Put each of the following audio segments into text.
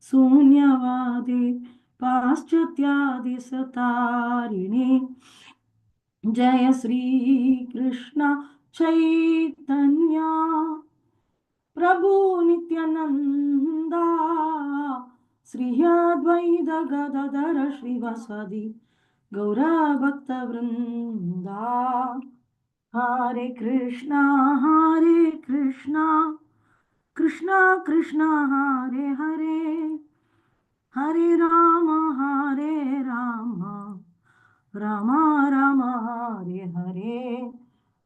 शून्यवादे पाश्चात्यादिसतारिणे जय श्री कृष्ण चैतन्य प्रभु नित्यानंदा श्री अद्वैत गदाधर श्रीवासादि गौरभक्तवृंदा हरे कृष्णा कृष्णा कृष्णा हरे हरे हरे राम राम राम हरे हरे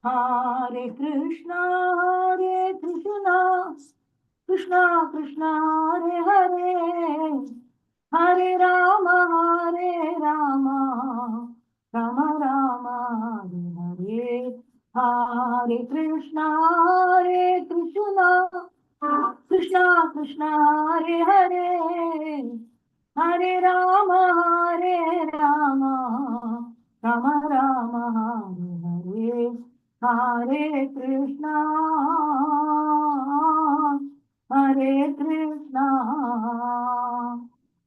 हरे कृष्णा कृष्णा कृष्णा हरे हरे हरे राम राम राम हरे हरे हरे कृष्णा कृष्णा कृष्णा हरे हरे हरे राम राम राम हरे हरे हरे कृष्णा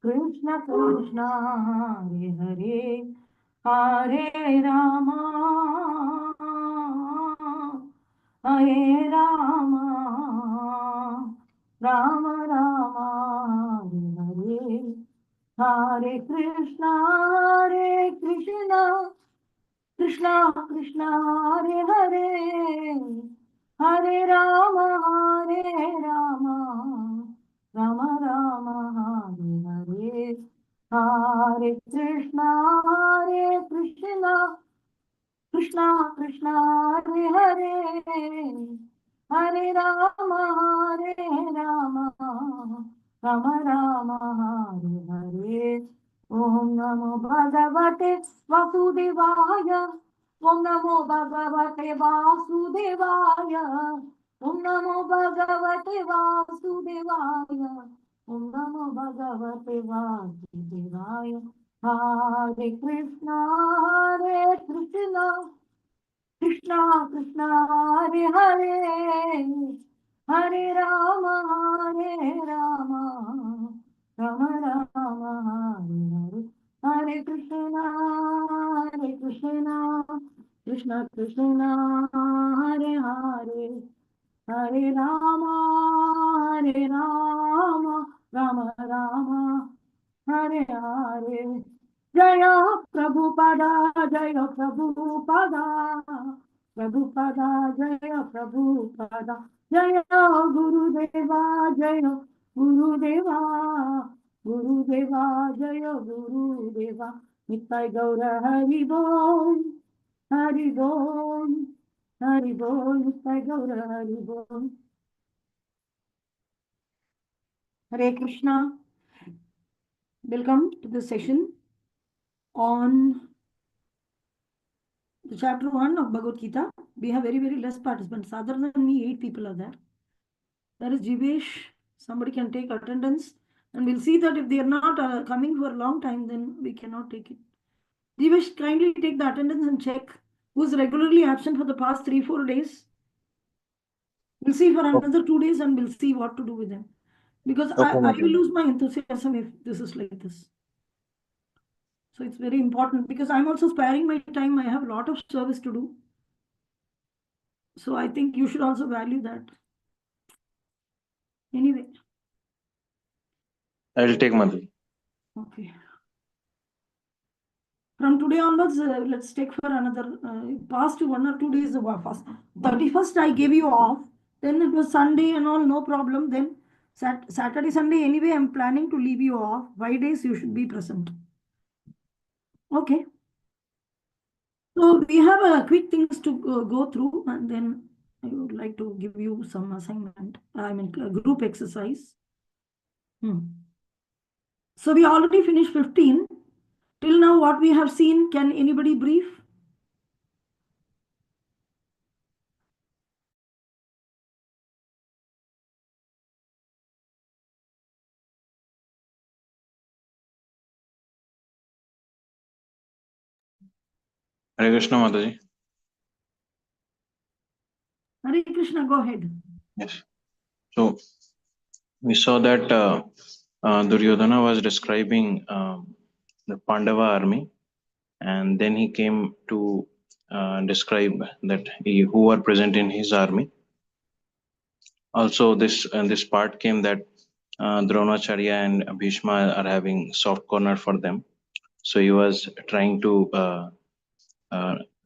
कृष्ण कृष्ण हरे हरे हरे राम राम राम हरे हरे हरे कृष्णा कृष्णा कृष्णा हरे हरे हरे राम राम राम हरे हरे हरे कृष्णा कृष्णा कृष्णा हरे हरे हरे राम राम हरे हरे ओम नमो भगवते वासुदेवाय ओम नमो भगवते वासुदेवाय ओम नमो भगवते वासुदेवाय ओम नमो भगवते वासुदेवाय हरे कृष्णा कृष्णा कृष्णा हरे हरे हरे राम राम हरे हरे हरे कृष्णा कृष्ण कृष्ण हरे हरे हरे राम राम हरे हरे जय प्रभुपदा जय प्रभुपदा जय प्रभुपदा जय गुरुदेवा गुरुदेवा जय गुरुदेवा नित्य गौर हरि बोल नित्य गौर हरि बोल Hare Krishna. Welcome to the session on the chapter 1 of Bhagavad Gita. We have very less participants. Other than me, 8 people are there. There is Jivesh. Somebody can take attendance, and we'll see that if they are not coming for a long time, then we cannot take it. Jivesh, kindly take the attendance and check who's regularly absent for the past 3-4 days. We'll see for another 2 days, and we'll see what to do with them. Because I will lose my enthusiasm if this is like this. So it's very important because I'm also sparing my time. I have a lot of service to do. So I think you should also value that. Anyway. I will take Madhu. Okay. From today onwards, let's take for another past 1 or 2 days of fast. 31st I gave you off. Then it was Sunday and all, no problem. Then Saturday, Sunday, anyway, I'm planning to leave you off. 5 days you should be present. Okay. So we have quick things to go through, and then I would like to give you some assignment. I mean, group exercise. So we already finished 15. Till now, what we have seen, can anybody brief? Hare Krishna, Mataji. Hare Krishna, go ahead. Yes. So we saw that Duryodhana was describing the Pandava army, and then he came to describe that who are present in his army. Also, this part came that Dronacharya and Bhishma are having soft corner for them. So he was trying to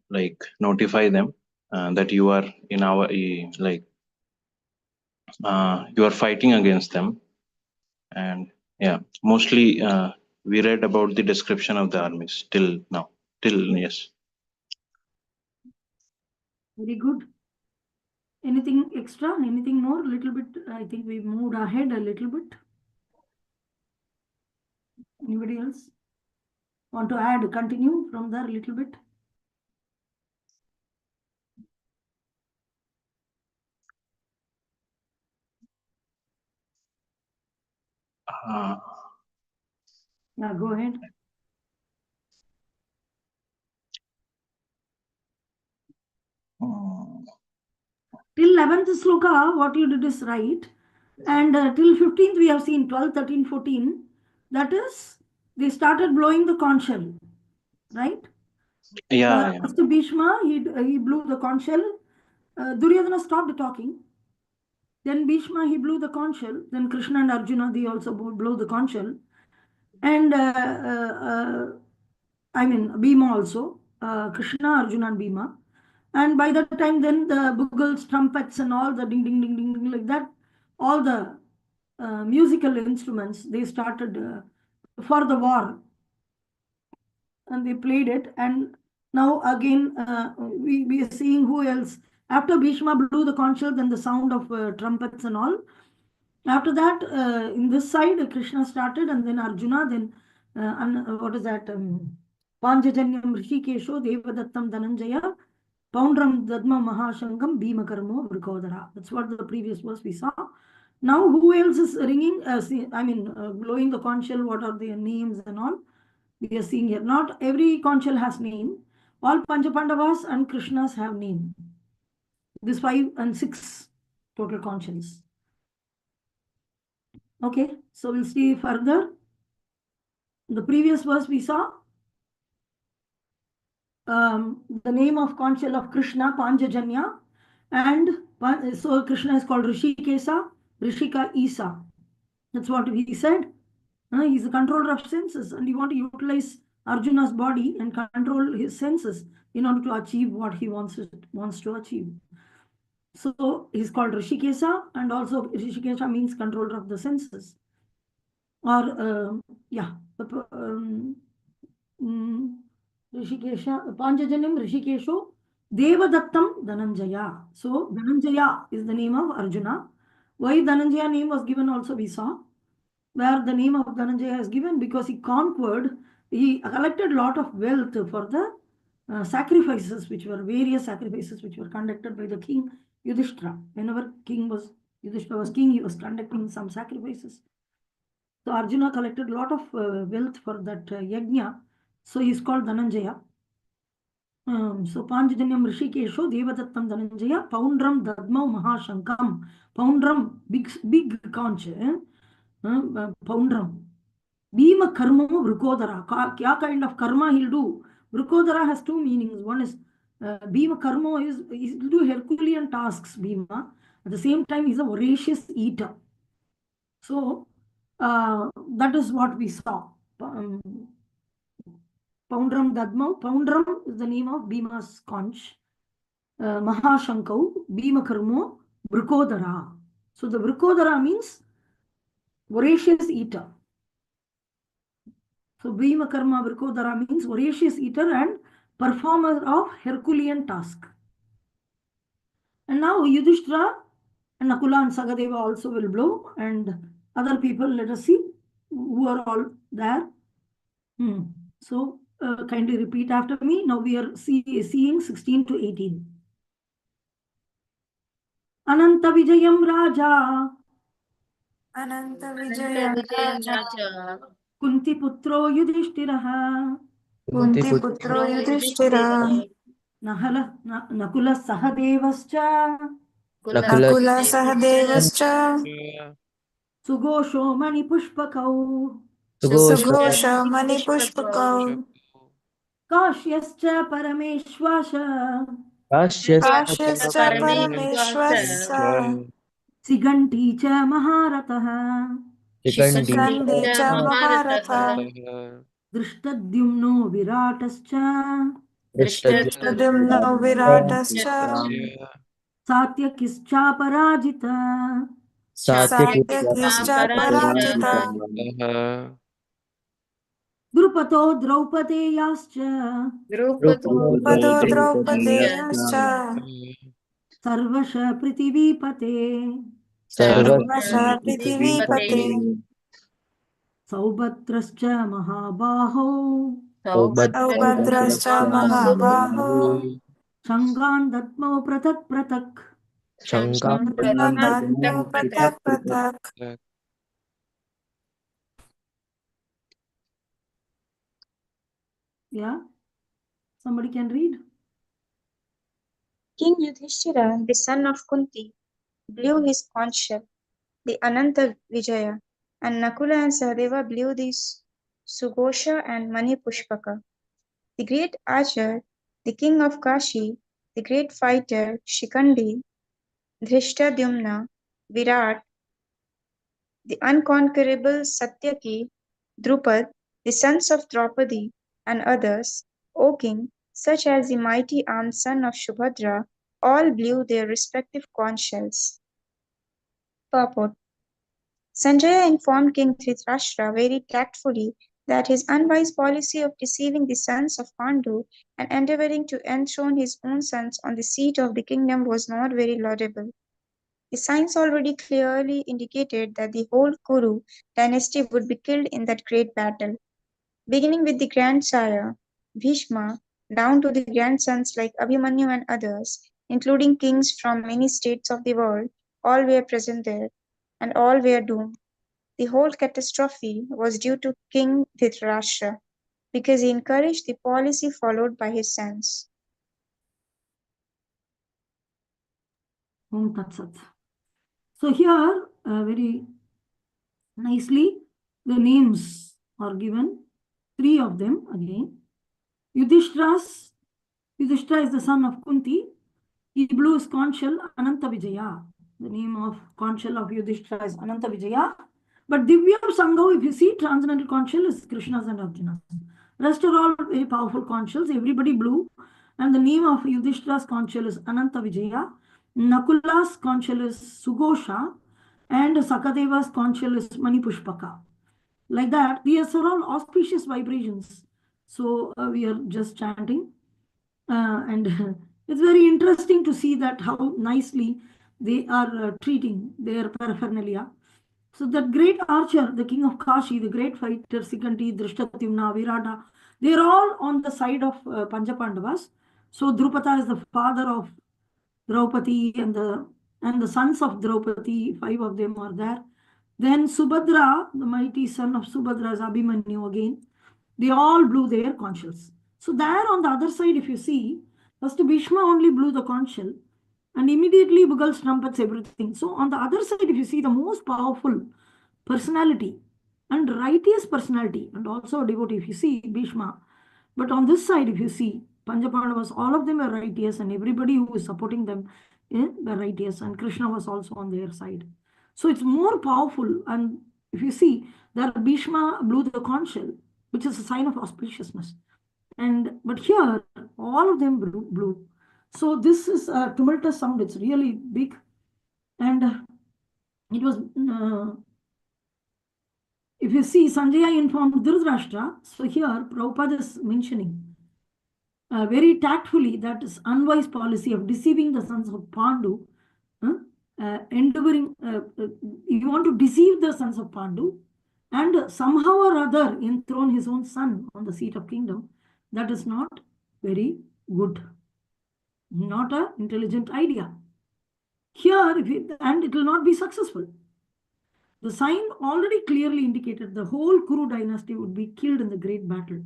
like notify them that you are in our like you are fighting against them. And yeah, mostly we read about the description of the armies till now. Yes. Very good. Anything extra? Anything more? A little bit. I think we moved ahead a little bit. Anybody else want to add? Continue from there a little bit. Yeah, go ahead. Till 11th sloka, what you did is right. And till 15th, we have seen 12, 13, 14. That is, they started blowing the conch shell, right? Yeah. First Bhishma, he blew the conch shell. Duryodhana stopped talking. Then Bhishma, he blew the conch shell. Then Krishna and Arjuna, they also blow the conch shell. And I mean, Bhima also. Krishna, Arjuna, and Bhima. And by that time, then the bugles, trumpets, and all the ding, ding, ding, ding, ding, like that, all the musical instruments, they started for the war. And they played it. And now again, we are seeing who else. After Bhishma blew the conch shell, then the sound of trumpets and all. After that, in this side, Krishna started, and then Arjuna, then what is that? Panjajanyam Rishikesho Devadattam Dhananjaya Poundram Dadma Mahashangam Bhimakarmo Vrikodara. That's what the previous verse we saw. Now, who else is ringing? Blowing the conch shell. What are their names and all? We are seeing here. Not every conch shell has name. All Panchapandavas and Krishnas have name. This 5 and 6 total conch shells. Okay, so we'll see further. The previous verse we saw the name of conch shell of Krishna, Panjajanya, and so Krishna is called Rishikesa, Rishika Isa. That's what he said. He's the controller of senses, and you want to utilize Arjuna's body and control his senses in order to achieve what he wants to achieve. So he's called Rishikesa, and also Rishikesa means controller of the senses. Or Rishikesha, Panjajanyam Rishikesho Devadattam Dhananjaya. So Dhananjaya is the name of Arjuna. Why Dhananjaya name was given also we saw. Where the name of Dhananjaya is given because he conquered, he collected a lot of wealth for the sacrifices, which were various sacrifices which were conducted by the king Yudhishthira. Whenever Yudhishthira was king, he was conducting some sacrifices. So Arjuna collected a lot of wealth for that yajna. So he's called Dhananjaya. So Panjajanyam Rishikesho Devadattam Dhananjaya Poundram Dadmau Mahashankam. Poundram, big conch. Poundram. Bhima Karma Vrikodara. Kya kind of karma he'll do? Vrikodara has two meanings. One is Bhima Karma he'll do Herculean tasks, Bhima. At the same time, he's a voracious eater. So that is what we saw. Poundram Dadmau. Poundram is the name of Bhima's conch. Mahashankau, Bhima Karmo, Vrikodara. So the Vrikodara means voracious eater. So Bhima Karma Vrikodara means voracious eater and performer of Herculean task. And now Yudhishthira and Nakula and Sagadeva also will blow, and other people, let us see who are all there. So kindly repeat after me. Now we are seeing 16 to 18. Ananta Vijayam Raja. Ananta Vijayam Raja. Kunti Putro Yudhishthiraha. Kunti Putro Yudhishthira. Nakula Sahadevascha. Nakula Sahadevascha. Sugosho Mani Pushpakau. Sughosha Mani Pushpakau. Kashyascha Parameshwasha. Kashyascha Parameshwasa. Siganti cha Maharataha. Shikandi cha Maharatha. Drishtadyumno Viratascha. Drishtadyumno Viratascha. Satyakischa Parajita. Satyakischa Parajita. Drupato Draupadeyascha. Drupado Draupadeyascha. Sarvasha Prithivipate. Sarvasha Prithivipate. Saubatrascha Mahabaho. Saubhadrascha Mahabaho. Shangan Datmo Pratak Pratak. Shangandatmo Pratak Pratak. Yeah, somebody can read. King Yudhishthira, the son of Kunti, blew his conch shell, the Ananta Vijaya, and Nakula and Sahadeva blew the Sughosha and Mani Pushpaka. The great archer, the king of Kashi, the great fighter Shikandi, Dhrishtadyumna, Virat, the unconquerable Satyaki, Drupad, the sons of Draupadi, and others, O king, such as the mighty armed son of Subhadra, all blew their respective conch shells. Purport. Sanjaya informed King Dhritarashtra very tactfully that his unwise policy of deceiving the sons of Pandu and endeavoring to enthrone his own sons on the seat of the kingdom was not very laudable. The signs already clearly indicated that the whole Kuru dynasty would be killed in that great battle. Beginning with the grandsire, Bhishma, down to the grandsons like Abhimanyu and others, including kings from many states of the world, all were present there, and all were doomed. The whole catastrophe was due to King Dhritarashtra, because he encouraged the policy followed by his sons. Om Tat Sat. So here, very nicely, the names are given. 3 of them again. Yudhishthira is the son of Kunti. He blew his conch shell, Ananta Vijaya. The name of conch shell of Yudhishthira is Ananta Vijaya. But Divya Sangho, if you see, transcendental conch shell is Krishna's and Arjuna's. Rest are all very powerful conch shells. Everybody blew. And the name of Yudhishthira's conch shell is Ananta Vijaya. Nakula's conch shell is Sughosha. And Sakadeva's conch shell is Mani Pushpaka. Like that, these are all auspicious vibrations. So we are just chanting. And it's very interesting to see that how nicely they are treating their paraphernalia. So that great archer, the king of Kashi, the great fighter, Sikanti, Drishtadyumna, Virata, they're all on the side of Panchapandavas. So Drupada is the father of Draupadi and the sons of Draupadi, 5 of them are there. Then Subhadra, the mighty son of Subhadra is Abhimanyu again. They all blew their conch shells. So there on the other side, if you see, first Bhishma only blew the conch shell and immediately Bugals, trumpets, everything. So on the other side, if you see the most powerful personality and righteous personality and also a devotee, if you see Bhishma. But on this side, if you see Panchapandavas, all of them are righteous and everybody who is supporting them were righteous, and Krishna was also on their side. So it's more powerful. And if you see, that Bhishma blew the conch shell, which is a sign of auspiciousness. But here, all of them blew. So this is a tumultuous sound. It's really big. And it was, if you see, Sanjaya informed Dhritarashtra. So here, Prabhupada is mentioning very tactfully that is unwise policy of deceiving the sons of Pandu. Endeavoring, you want to deceive the sons of Pandu and somehow or other enthrone his own son on the seat of kingdom. That is not very good, not an intelligent idea. Here, and it will not be successful. The sign already clearly indicated the whole Kuru dynasty would be killed in the great battle,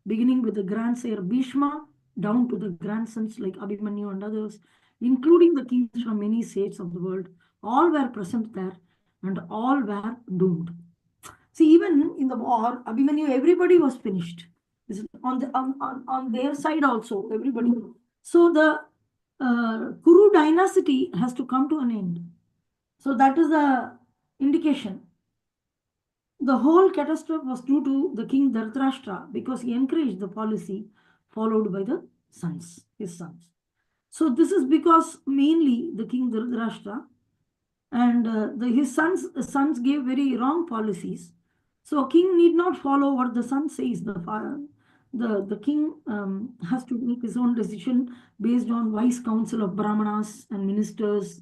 beginning with the grandsire Bhishma, down to the grandsons like Abhimanyu and others, including the kings from many states of the world. All were present there, and all were doomed. See, even in the war, Abhimanyu, everybody was finished. This is on their side also, everybody. So the Kuru dynasty has to come to an end. So that is the indication. The whole catastrophe was due to the king Dhritarashtra because he encouraged the policy followed by the sons, his sons. So this is because mainly the king Dhritarashtra and his sons gave very wrong policies. So king need not follow what the son says. The king has to make his own decision based on wise counsel of brahmanas and ministers,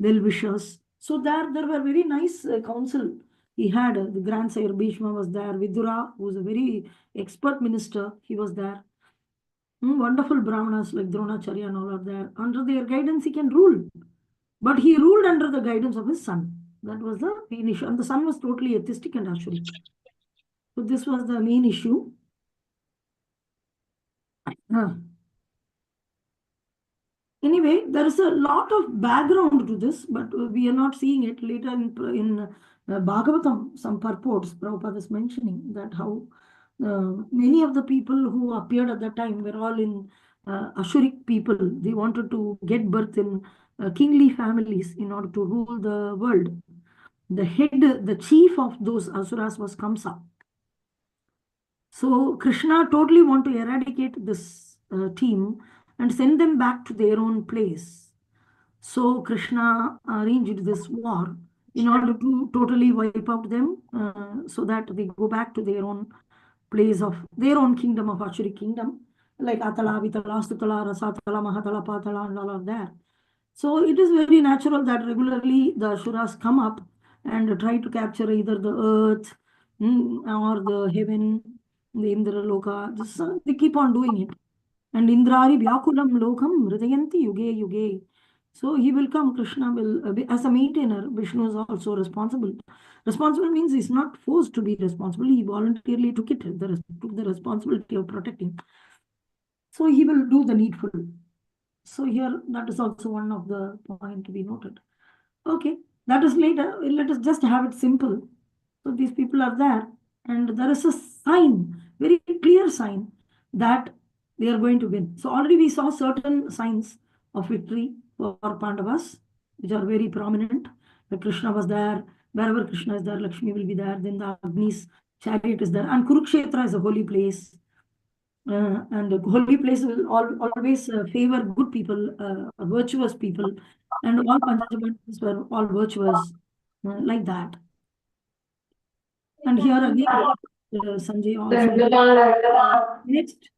well-wishers. So there were very nice counsel. He had the grandsire Bhishma was there, Vidura, who was a very expert minister, he was there. Wonderful brahmanas like Dronacharya and all are there. Under their guidance, he can rule. But he ruled under the guidance of his son. That was the main issue. And the son was totally atheistic and Ashuric. So this was the main issue. Anyway, there is a lot of background to this, but we are not seeing it later in Bhagavatam. Some purports Prabhupada is mentioning that how many of the people who appeared at that time were all in Ashuric people. They wanted to get birth in kingly families in order to rule the world. The head, the chief of those asuras was Kamsa. So Krishna totally want to eradicate this team and send them back to their own place. So Krishna arranged this war in order to totally wipe out them so that they go back to their own place of their own kingdom of Ashuri kingdom, like Atala, Vitala, Sutala, Rasatala, Mahatala, Patala, and all are there. So it is very natural that regularly the Asuras come up and try to capture either the earth or the heaven, the Indra Loka. Just, they keep on doing it. And Indrari Vyakulam Lokam Hridayanti Yuge Yuge. So he will come, Krishna will, as a maintainer, Vishnu is also responsible. Responsible means he's not forced to be responsible. He voluntarily took the responsibility of protecting. So he will do the needful. So here, that is also one of the point to be noted. Okay, that is later. Let us just have it simple. So these people are there, and there is a sign, very clear sign that they are going to win. So already we saw certain signs of victory for Pandavas, which are very prominent. The Krishna was there. Wherever Krishna is there, Lakshmi will be there. Then the Agni's chariot is there. And Kurukshetra is a holy place. And the holy place will always favor good people, virtuous people. And all Panchapandavas were all virtuous, like that. And here again, Sanjay also. Next.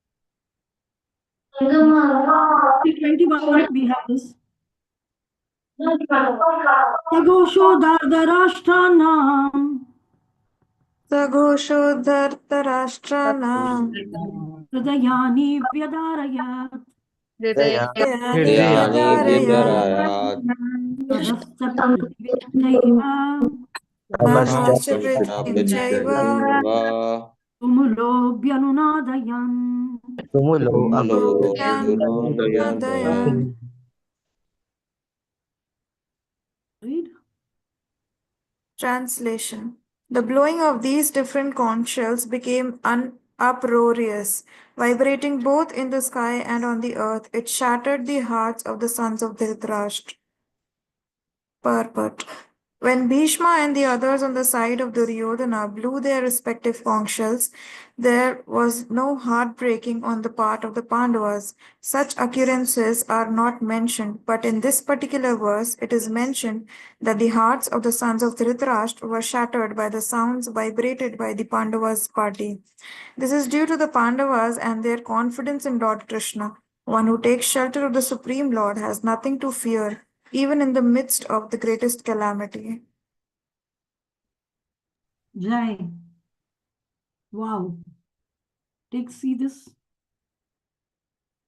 21, we have this. Sagosho Dardarashtanam. Sagoshodhartarashtrana Hridayani Vyadarayat. Hridayani Namaschaprithivichaiva Tumulo Byanunadayan. Tumulo Read. Translation. The blowing of these different conch shells became uproarious, vibrating both in the sky and on the earth. It shattered the hearts of the sons of Dhritarashtra. Purport. When Bhishma and the others on the side of Duryodhana blew their respective conch shells, there was no heartbreaking on the part of the Pandavas. Such occurrences are not mentioned, but in this particular verse it is mentioned that the hearts of the sons of Dhritarashtra were shattered by the sounds vibrated by the Pandavas' party. This is due to the Pandavas and their confidence in Lord Krishna. One who takes shelter of the Supreme Lord has nothing to fear, even in the midst of the greatest calamity. Jai. Wow. See this.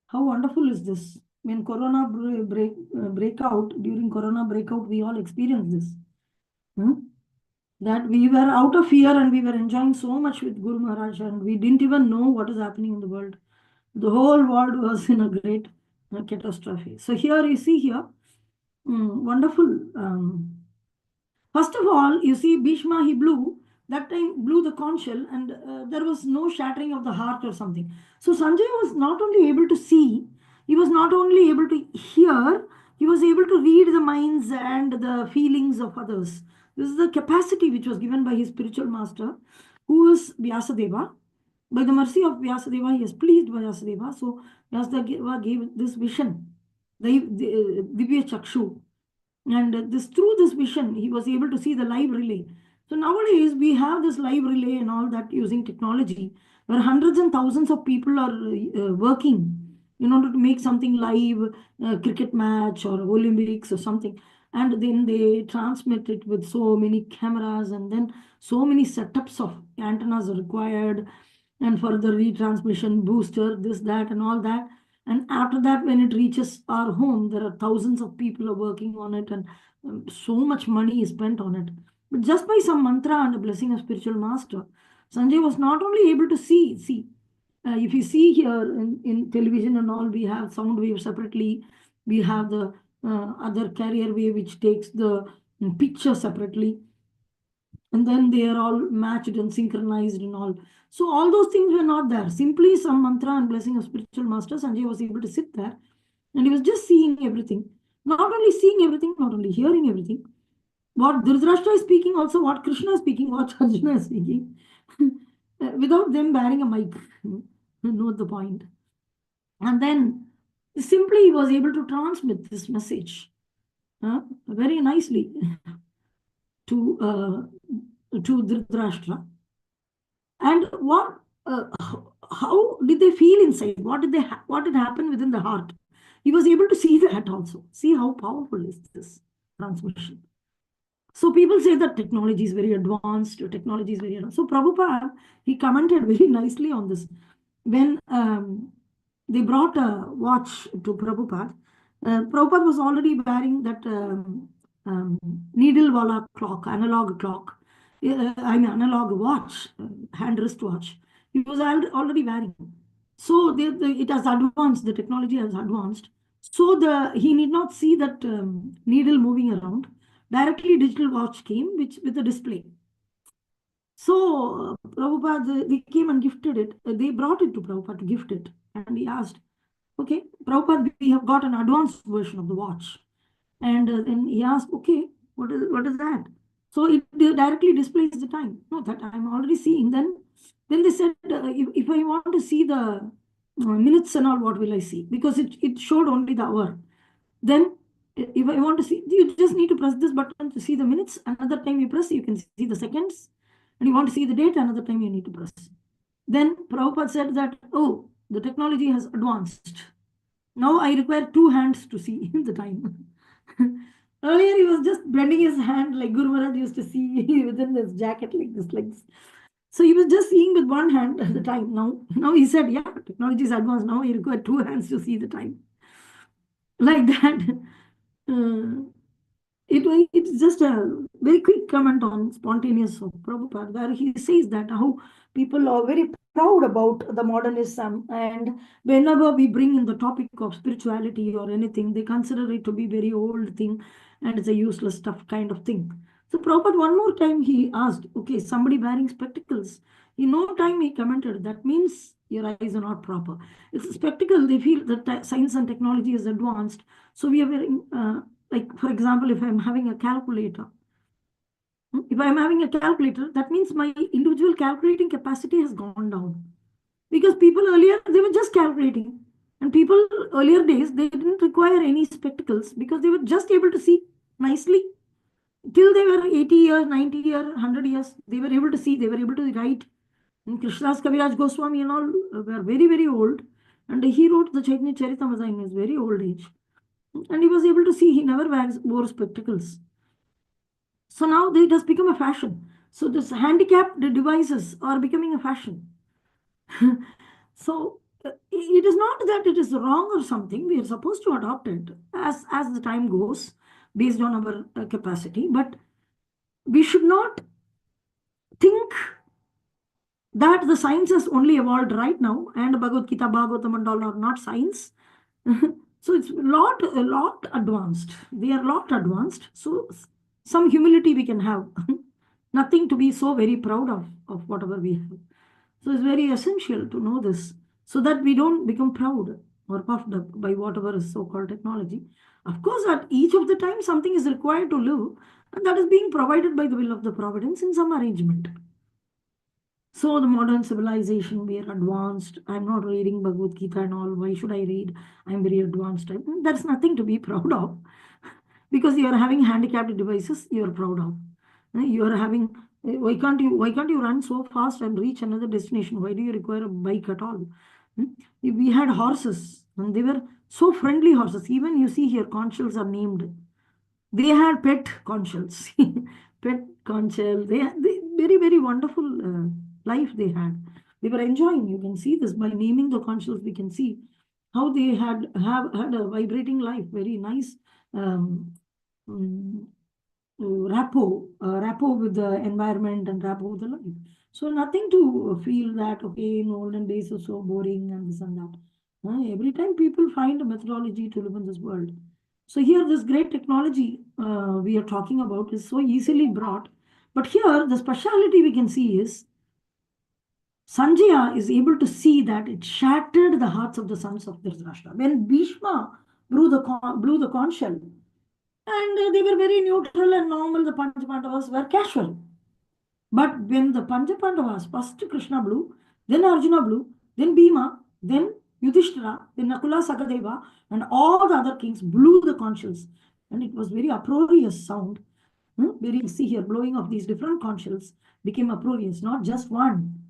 How wonderful is this? When Corona breakout, during Corona breakout, we all experienced this. That we were out of fear and we were enjoying so much with Guru Maharaj and we didn't even know what is happening in the world. The whole world was in a great catastrophe. So here you see here, wonderful. First of all, you see, Bhishma, he blew, that time blew the conch shell, and there was no shattering of the heart or something. So Sanjay was not only able to see, he was not only able to hear, he was able to read the minds and the feelings of others. This is the capacity which was given by his spiritual master, who is Vyasadeva. By the mercy of Vyasadeva, he is pleased by Vyasadeva. So Vyasadeva gave this vision, the Divya Chakshu. And this through this vision, he was able to see the live relay. So nowadays we have this live relay and all that using technology, where hundreds and thousands of people are working in order to make something live, cricket match or Olympics or something. And then they transmit it with so many cameras, and then so many setups of antennas are required, and for the retransmission booster, this, that, and all that. And after that, when it reaches our home, there are thousands of people are working on it, and so much money is spent on it. But just by some mantra and a blessing of spiritual master, Sanjay was not only able to see, if you see here in television and all, we have sound wave separately, we have the other carrier wave which takes the picture separately, and then they are all matched and synchronized and all. So all those things were not there. Simply some mantra and blessing of spiritual master, Sanjay was able to sit there, and he was just seeing everything. Not only seeing everything, not only hearing everything. What Dhritarashtra is speaking, also what Krishna is speaking, what Arjuna is speaking, without them bearing a mic. Note the point. And then simply he was able to transmit this message very nicely to Dhritarashtra. And what, how did they feel inside? What did happen within the heart? He was able to see that also. See how powerful is this transmission. So people say that technology is very advanced. Technology is very advanced. So Prabhupada, he commented very nicely on this. When they brought a watch to Prabhupada, Prabhupada was already wearing that needle wala clock, analog clock. I mean, analog watch, hand wrist watch. He was already wearing. So it has advanced, the technology has advanced. So he need not see that needle moving around. Directly digital watch came with a display. So Prabhupada, they came and gifted it. They brought it to Prabhupada to gift it. And he asked, okay, Prabhupada, we have got an advanced version of the watch. And then he asked, okay, what is that? So it directly displays the time. No, that I'm already seeing. Then they said, if I want to see the minutes and all, what will I see? Because it showed only the hour. Then if I want to see, you just need to press this button to see the minutes. Another time you press, you can see the seconds. And you want to see the date, another time you need to press. Then Prabhupada said that, oh, the technology has advanced. Now I require 2 hands to see the time. Earlier he was just bending his hand like Guru Maharaj used to see within this jacket like this. So he was just seeing with 1 hand at the time. Now he said, yeah, technology is advanced. Now you require 2 hands to see the time. Like that. It's just a very quick comment on spontaneous of Prabhupada, where he says that how people are very proud about the modernism, and whenever we bring in the topic of spirituality or anything, they consider it to be very old thing and it's a useless stuff kind of thing. So Prabhupada, one more time he asked, okay, somebody wearing spectacles. In no time he commented, that means your eyes are not proper. It's a spectacle. They feel that science and technology is advanced. So we are wearing, like, for example, if I'm having a calculator, that means my individual calculating capacity has gone down. Because people earlier, they were just calculating. And people earlier days, they didn't require any spectacles because they were just able to see nicely. Till they were 80 years, 90 years, 100 years, they were able to see, they were able to write. And Krishnadas Kaviraj Goswami and all were very, very old. And he wrote the Chaitanya Charitamrita in his very old age. And he was able to see, he never wore spectacles. So now it has become a fashion. So this handicapped devices are becoming a fashion. So it is not that it is wrong or something. We are supposed to adopt it as the time goes based on our capacity. But we should not think that the science has only evolved right now and Bhagavad Gita, Bhagavatam and all are not science. So it's a lot advanced. They are a lot advanced. So some humility we can have. Nothing to be so very proud of whatever we have. So it's very essential to know this so that we don't become proud or puffed up by whatever is so-called technology. Of course, at each of the time, something is required to live, and that is being provided by the will of the providence in some arrangement. So the modern civilization, we are advanced. I'm not reading Bhagavad Gita and all. Why should I read? I'm very advanced. That's nothing to be proud of. Because you are having handicapped devices, you are proud of. You are having, why can't you run so fast and reach another destination? Why do you require a bike at all? We had horses, and they were so friendly horses. Even you see here, conchals are named. They had pet conchals. Pet conchal. They very, very wonderful life they had. They were enjoying. You can see this by naming the conchals. We can see how they had a vibrating life. Very nice rapport with the environment and rapport with the life. So nothing to feel that, okay, in olden days it's so boring and this and that. Every time people find a methodology to live in this world. So here, this great technology we are talking about is so easily brought. But here, the speciality we can see is Sanjaya is able to see that it shattered the hearts of the sons of Dhritarashtra. When Bhishma blew the conch shell, and they were very neutral and normal, the Panchapandavas were casual. But when the Panchapandavas, first Krishna blew, then Arjuna blew, then Bhima, then Yudhishthira, then Nakula, Sakadeva, and all the other kings blew the conch shells. And it was very uproarious sound. Very, see here, blowing of these different conch shells became uproarious, not just one.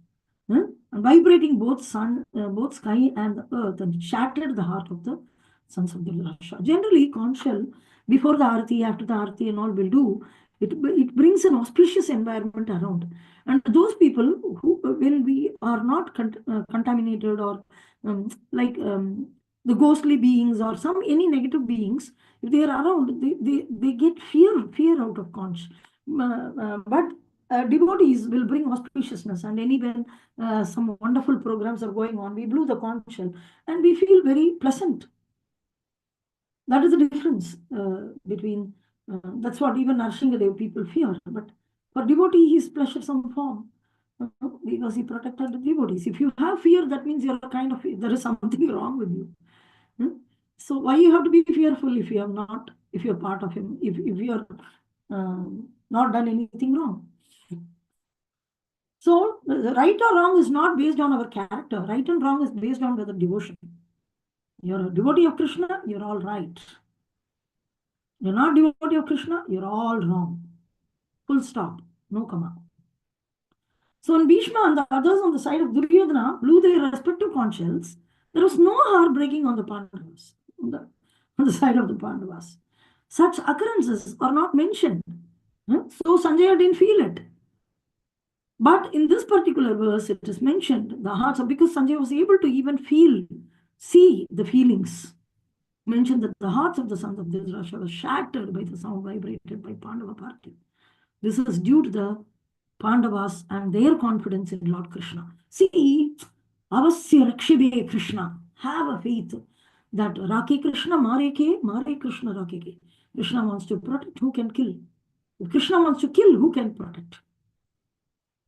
And vibrating both sky and the earth, and shattered the heart of the sons of Dhritarashtra. Generally, conch shell, before the arati, after the arati and all will do, it brings an auspicious environment around. And those people who, when we are not contaminated or the ghostly beings or any negative beings, if they are around, they get fear out of conch. But devotees will bring auspiciousness, and when some wonderful programs are going on, we blew the conch shell and we feel very pleasant. That is the difference between, that's what even Narsinghadev people fear. But for devotee, he is pleasuresome form because he protected the devotees. If you have fear, that means you're there is something wrong with you. So why you have to be fearful if you're part of him, if you're not done anything wrong? So right or wrong is not based on our character. Right and wrong is based on whether devotion. You're a devotee of Krishna, you're all right. You're not devotee of Krishna, you're all wrong. Full stop, no comma. So when Bhishma and the others on the side of Duryodhana blew their respective conch shells, there was no heartbreaking on the Pandavas, on the side of the Pandavas. Such occurrences are not mentioned. So Sanjaya didn't feel it. But in this particular verse, it is mentioned, the hearts of, because Sanjaya was able to even see the feelings. Mentioned that the hearts of the sons of Dhritarashtra were shattered by the sound vibrated by Pandava party. This is due to the Pandavas and their confidence in Lord Krishna. See, avasya rakshibe Krishna. Have a faith that Rake Krishna, Mare Krishna, Rake. Krishna wants to protect, who can kill? If Krishna wants to kill, who can protect?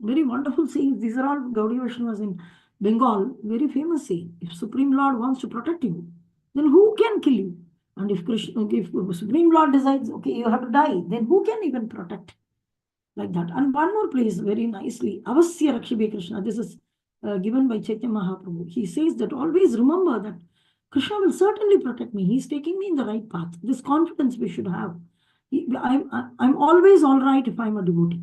Very wonderful sayings. These are all Gaudiya Vaishnavas in Bengal. Very famous saying. If Supreme Lord wants to protect you, then who can kill you? And if Supreme Lord decides, okay, you have to die, then who can even protect? Like that. And one more place, very nicely, Avasya Rakshibe Krishna. This is given by Chaitanya Mahaprabhu. He says that always remember that Krishna will certainly protect me. He's taking me in the right path. This confidence we should have. I'm always all right if I'm a devotee.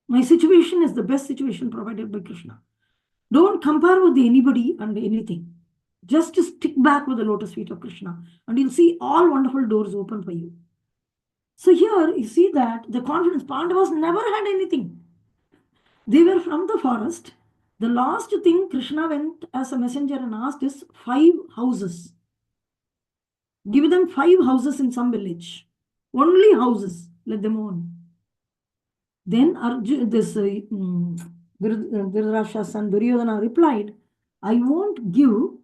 My situation is the best situation provided by Krishna. Don't compare with anybody and anything. Just stick back with the lotus feet of Krishna, and you'll see all wonderful doors open for you. So here you see that the confidence, Pandavas never had anything. They were from the forest. The last thing Krishna went as a messenger and asked is 5 houses. Give them 5 houses in some village. Only houses, let them own. Then Dhritarashtra's son Duryodhana replied, I won't give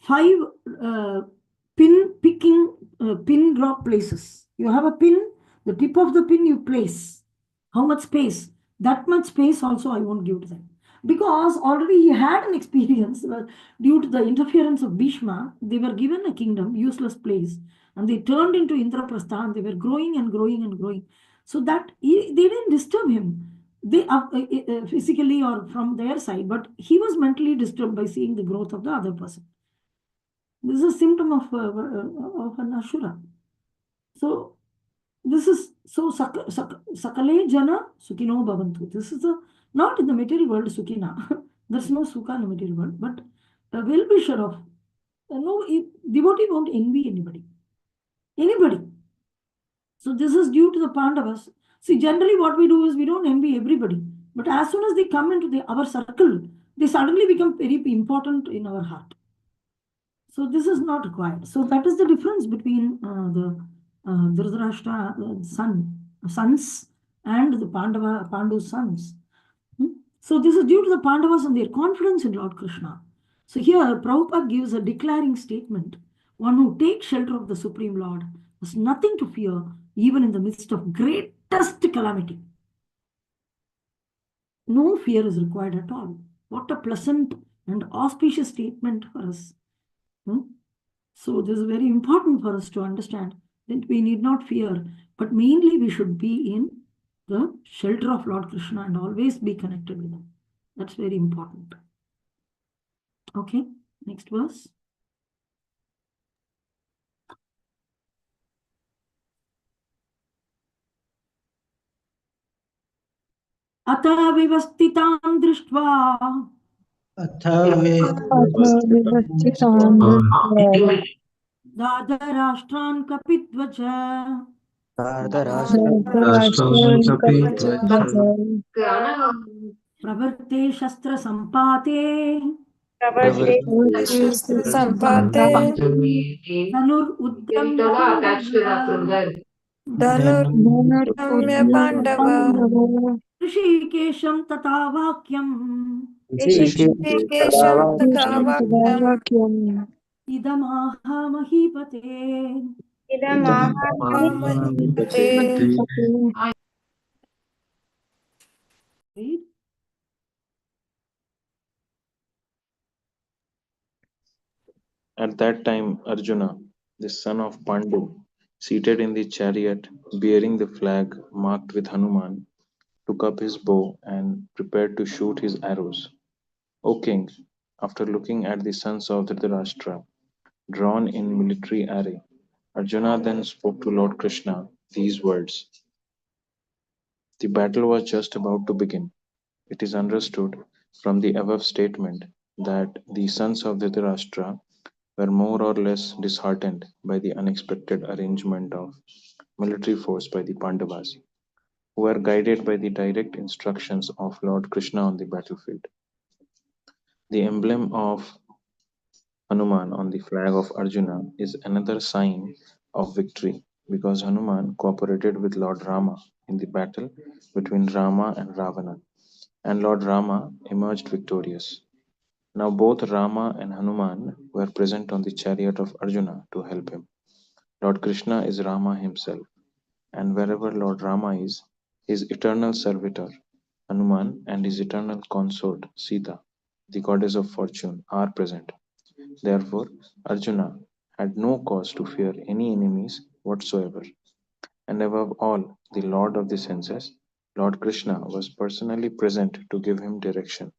5 pin-picking pin drop places. You have a pin, the tip of the pin you place. How much space? That much space also I won't give to them. Because already he had an experience due to the interference of Bhishma, they were given a kingdom, useless place, and they turned into Indraprastha and they were growing and growing and growing. So that they didn't disturb him. They physically or from their side, but he was mentally disturbed by seeing the growth of the other person. This is a symptom of an Ashura. So this is so Sakale Jana Sukino Bhavantu. This is not in the material world Sukina. There's no Sukha in the material world, but a well-wisher of no devotee won't envy anybody. Anybody. So this is due to the Pandavas. See, generally what we do is we don't envy everybody. But as soon as they come into our circle, they suddenly become very important in our heart. So this is not required. So that is the difference between the Dhritarashtra sons and the Pandu's sons. So this is due to the Pandavas and their confidence in Lord Krishna. So here Prabhupada gives a declaring statement. One who takes shelter of the Supreme Lord has nothing to fear even in the midst of greatest calamity. No fear is required at all. What a pleasant and auspicious statement for us. So this is very important for us to understand that we need not fear, but mainly we should be in the shelter of Lord Krishna and always be connected with him. That's very important. Okay, next verse. Ata vivastitaam drishtva Dadarashtran kapitvacha Pravarte Shastra Sampate Sampate Dhanur Uddamya Dhanurudamya Pandava Rishikesham Tata Vakyam Rishikesham Tata Vakyam Idamaha Mahipate. At that time, Arjuna, the son of Pandu, seated in the chariot bearing the flag marked with Hanuman, took up his bow and prepared to shoot his arrows. O king, after looking at the sons of Dhritarashtra, drawn in military array, Arjuna then spoke to Lord Krishna these words. The battle was just about to begin. It is understood from the above statement that the sons of Dhritarashtra were more or less disheartened by the unexpected arrangement of military force by the Pandavas, who were guided by the direct instructions of Lord Krishna on the battlefield. The emblem of Hanuman on the flag of Arjuna is another sign of victory because Hanuman cooperated with Lord Rama in the battle between Rama and Ravana, and Lord Rama emerged victorious. Now both Rama and Hanuman were present on the chariot of Arjuna to help him. Lord Krishna is Rama himself, and wherever Lord Rama is, his eternal servitor, Hanuman, and his eternal consort, Sita, the goddess of fortune, are present. Therefore, Arjuna had no cause to fear any enemies whatsoever. And above all, the Lord of the senses, Lord Krishna, was personally present to give him direction.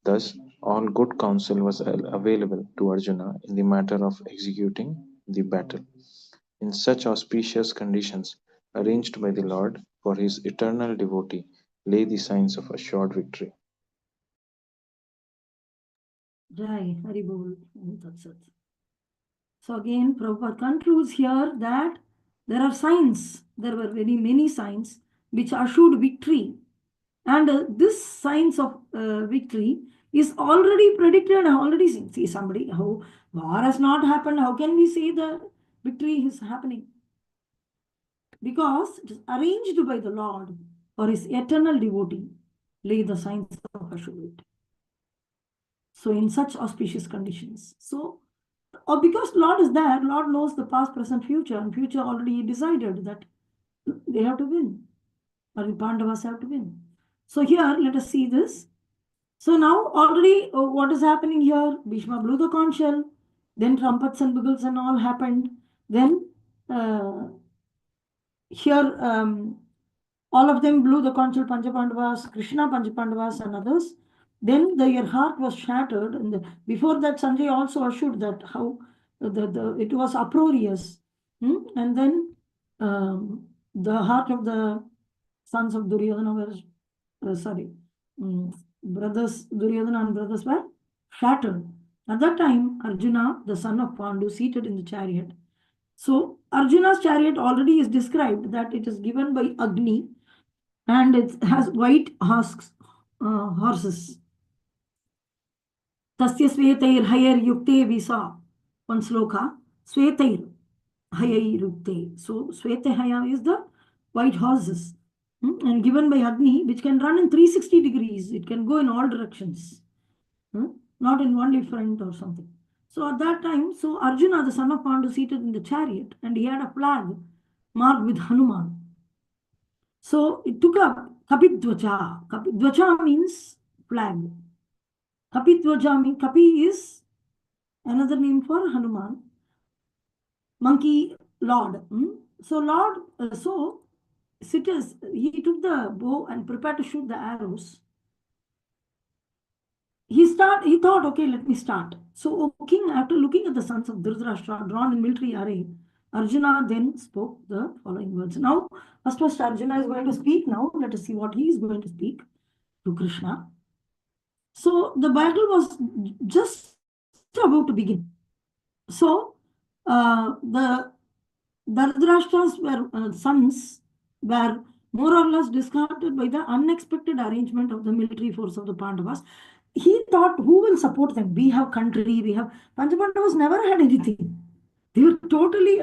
Thus, all good counsel was available to Arjuna in the matter of executing the battle. In such auspicious conditions arranged by the Lord for his eternal devotee lay the signs of assured victory. Jai Hari Bol. That's it. So again, Prabhupada concludes here that there are signs, there were very many signs which assured victory. And this signs of victory is already predicted, already seen. See, somebody, how war has not happened, how can we say the victory is happening? Because it is arranged by the Lord for his eternal devotee, lay the signs of assured victory. So in such auspicious conditions. So or because Lord is there, Lord knows the past, present, future, and future already decided that they have to win, or the Pandavas have to win. So here, let us see this. So now already what is happening here? Bhishma blew the conch shell, then trumpets and bugles and all happened. Then here all of them blew the conch shell, Panchapandavas, Krishna, Panchapandavas and others. Then their heart was shattered. And before that, Sanjay also assured that how it was uproarious. And then the heart of the sons of Duryodhana were, brothers, Duryodhana and brothers were shattered. At that time, Arjuna, the son of Pandu, seated in the chariot. So Arjuna's chariot already is described that it is given by Agni and it has white horses. Tasya Svetair Hayar Yukte Visa. One sloka. Svetair Hayar Yukte. So Svetahaya is the white horses. And given by Agni, which can run in 360 degrees. It can go in all directions. Not in only front or something. So at that time, so Arjuna, the son of Pandu, seated in the chariot, and he had a flag marked with Hanuman. So it took up Kapidvacha. Kapidvacha means flag. Kapidvacha means, Kapi is another name for Hanuman. Monkey Lord. So Lord, he took the bow and prepared to shoot the arrows. He thought, okay, let me start. So, king, after looking at the sons of Dhritarashtra drawn in military array, Arjuna then spoke the following words. Now, first Arjuna is going to speak now. Let us see what he is going to speak to Krishna. So, the battle was just about to begin. So, the Dhritarashtra's sons were more or less discarded by the unexpected arrangement of the military force of the Pandavas. He thought, who will support them? We have country, we have... Panchapandavas never had anything. They were totally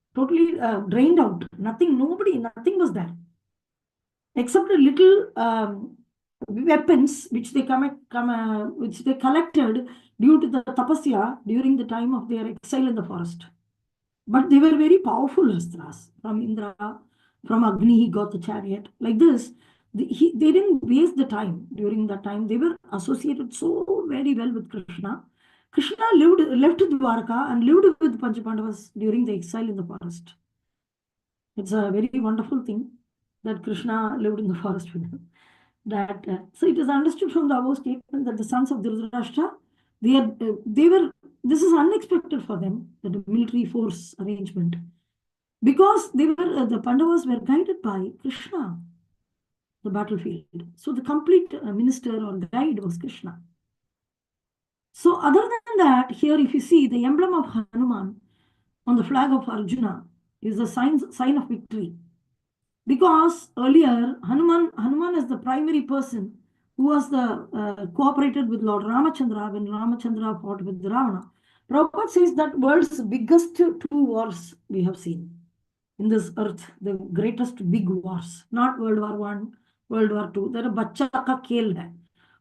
drained out. Nothing was there. Except a little weapons which they collected due to the tapasya during the time of their exile in the forest. But they were very powerful astras. From Indra, from Agni, he got the chariot. Like this, they didn't waste the time during that time. They were associated so very well with Krishna. Krishna left Dwarka and lived with Panchapandavas during the exile in the forest. It's a very wonderful thing that Krishna lived in the forest with him. So it is understood from the above statement that the sons of Dhritarashtra, this is unexpected for them, the military force arrangement, because the Pandavas were guided by Krishna, the battlefield. So the complete minister or guide was Krishna. So other than that, here if you see the emblem of Hanuman on the flag of Arjuna is a sign of victory. Because earlier, Hanuman is the primary person who was cooperated with Lord Ramachandra when Ramachandra fought with Ravana. Prabhupada says that world's biggest two wars we have seen in this earth, the greatest big wars, not World War I, World War II. There are bacha ka khel hai.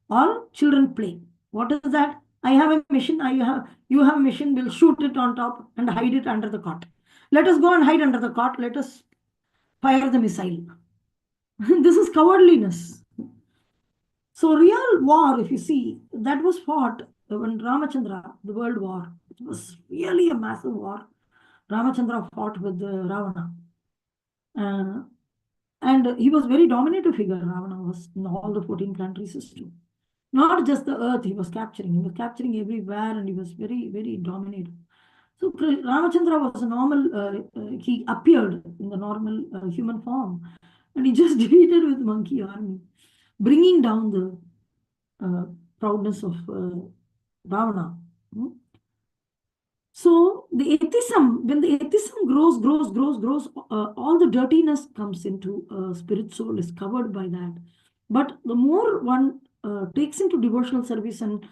All children play. What is that? I have a mission, you have a mission, we'll shoot it on top and hide it under the cot. Let us go and hide under the cot. Let us fire the missile. This is cowardliness. So real war, if you see, that was fought when Ramachandra, the world war. It was really a massive war. Ramachandra fought with Ravana. And he was very dominative figure. Ravana was in all the 14 country system. Not just the earth he was capturing. He was capturing everywhere and he was very, very dominative. So Ramachandra was a normal, he appeared in the normal human form. And he just defeated with monkey army, bringing down the proudness of Ravana. So the atheism, when the atheism grows, all the dirtiness comes into spirit soul is covered by that. But the more one takes into devotional service and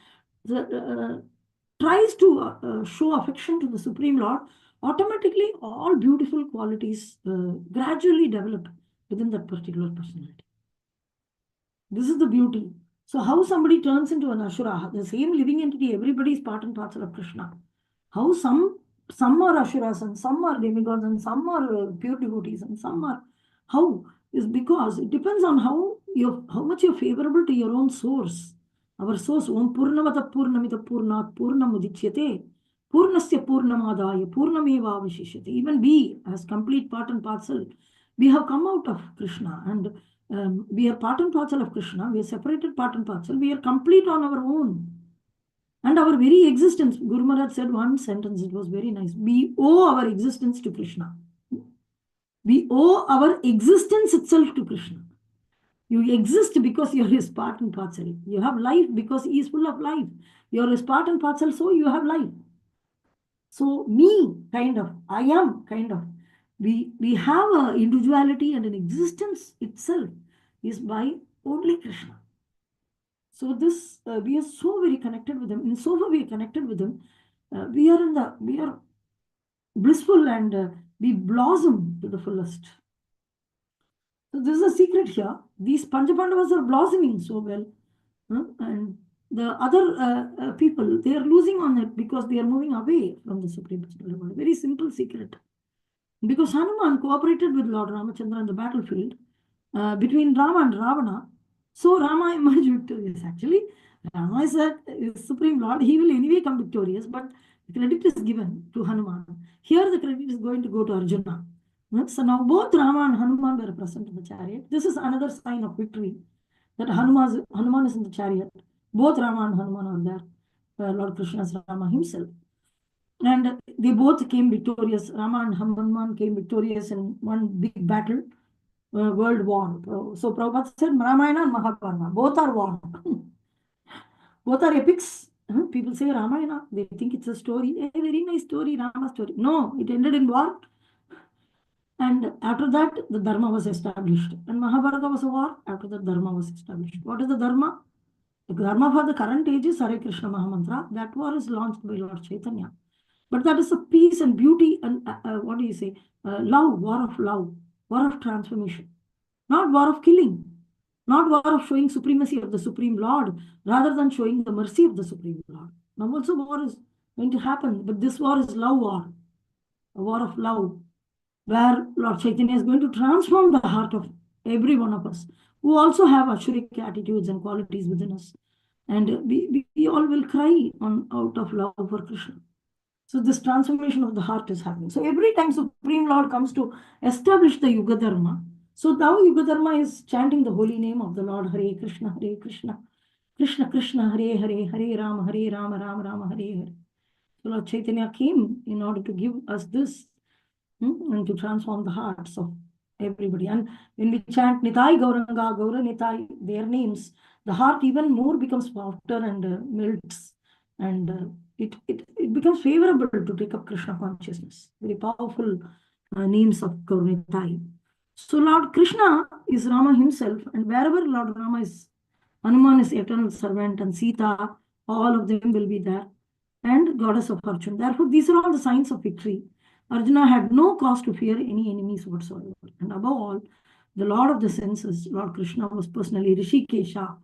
tries to show affection to the Supreme Lord, automatically all beautiful qualities gradually develop within that particular personality. This is the beauty. So how somebody turns into an Ashura, the same living entity, everybody is part and parcel of Krishna. How some are Asuras and some are demigods and some are pure devotees and some are, how is because it depends on how much you're favorable to your own source. Our source, Om Purnamata Purnamita Purnat Purnamudichyate Purnasya Purnamadaya Purnameva Avashishyate. Even we, as complete part and parcel, we have come out of Krishna and we are part and parcel of Krishna. We are separated part and parcel. We are complete on our own. And our very existence, Guru Maharaj said one sentence, it was very nice. We owe our existence to Krishna. We owe our existence itself to Krishna. You exist because you're his part and parcel. You have life because he is full of life. You're his part and parcel, so you have life. So me, kind of, I am, kind of. We have an individuality and an existence itself is by only Krishna. So this, we are so very connected with him. In so far we are connected with him, we are blissful and we blossom to the fullest. So this is a secret here. These Panchapandavas are blossoming so well. And the other people, they are losing on it because they are moving away from the Supreme Personality of Godhead. Very simple secret. Because Hanuman cooperated with Lord Ramachandra in the battlefield between Rama and Ravana. So Rama emerged victorious. Actually, Rama is a Supreme Lord. He will anyway come victorious, but the credit is given to Hanuman. Here the credit is going to go to Arjuna. So now both Rama and Hanuman were present in the chariot. This is another sign of victory, that Hanuman is in the chariot. Both Rama and Hanuman are there. Lord Krishna is Rama himself. And they both came victorious. Rama and Hanuman came victorious in one big battle, world war. So Prabhupada said Ramayana and Mahabharata, both are war. Both are epics. People say Ramayana, they think it's a story, a very nice story, Rama story. No, it ended in war. And after that, the Dharma was established. And Mahabharata was a war. After that, Dharma was established. What is the Dharma? The Dharma for the current age is Hare Krishna Mahamantra. That war is launched by Lord Chaitanya. But that is a peace and beauty and what do you say? Love, war of transformation. Not war of killing. Not war of showing supremacy of the Supreme Lord, rather than showing the mercy of the Supreme Lord. Now also war is going to happen, but this war is love war. A war of love, where Lord Chaitanya is going to transform the heart of every one of us, who also have Ashuric attitudes and qualities within us. And we all will cry out of love for Krishna. So this transformation of the heart is happening. So every time Supreme Lord comes to establish the Yuga Dharma, so now Yuga Dharma is chanting the holy name of the Lord, Hare Krishna, Krishna Krishna, Hare Hare, Hare Rama, Rama Rama, Hare Hare. So Lord Chaitanya came in order to give us this and to transform the hearts of everybody. And when we chant Nitai Gauranga, Gaura Nitai, their names, the heart even more becomes softer and melts. And it becomes favorable to take up Krishna consciousness. Very powerful names of Gaura Nitai. So Lord Krishna is Rama himself, and wherever Lord Rama is, Hanuman is eternal servant, and Sita, all of them will be there, and goddess of fortune. Therefore, these are all the signs of victory. Arjuna had no cause to fear any enemies whatsoever. And above all, the Lord of the senses, Lord Krishna, was personally Rishikesha,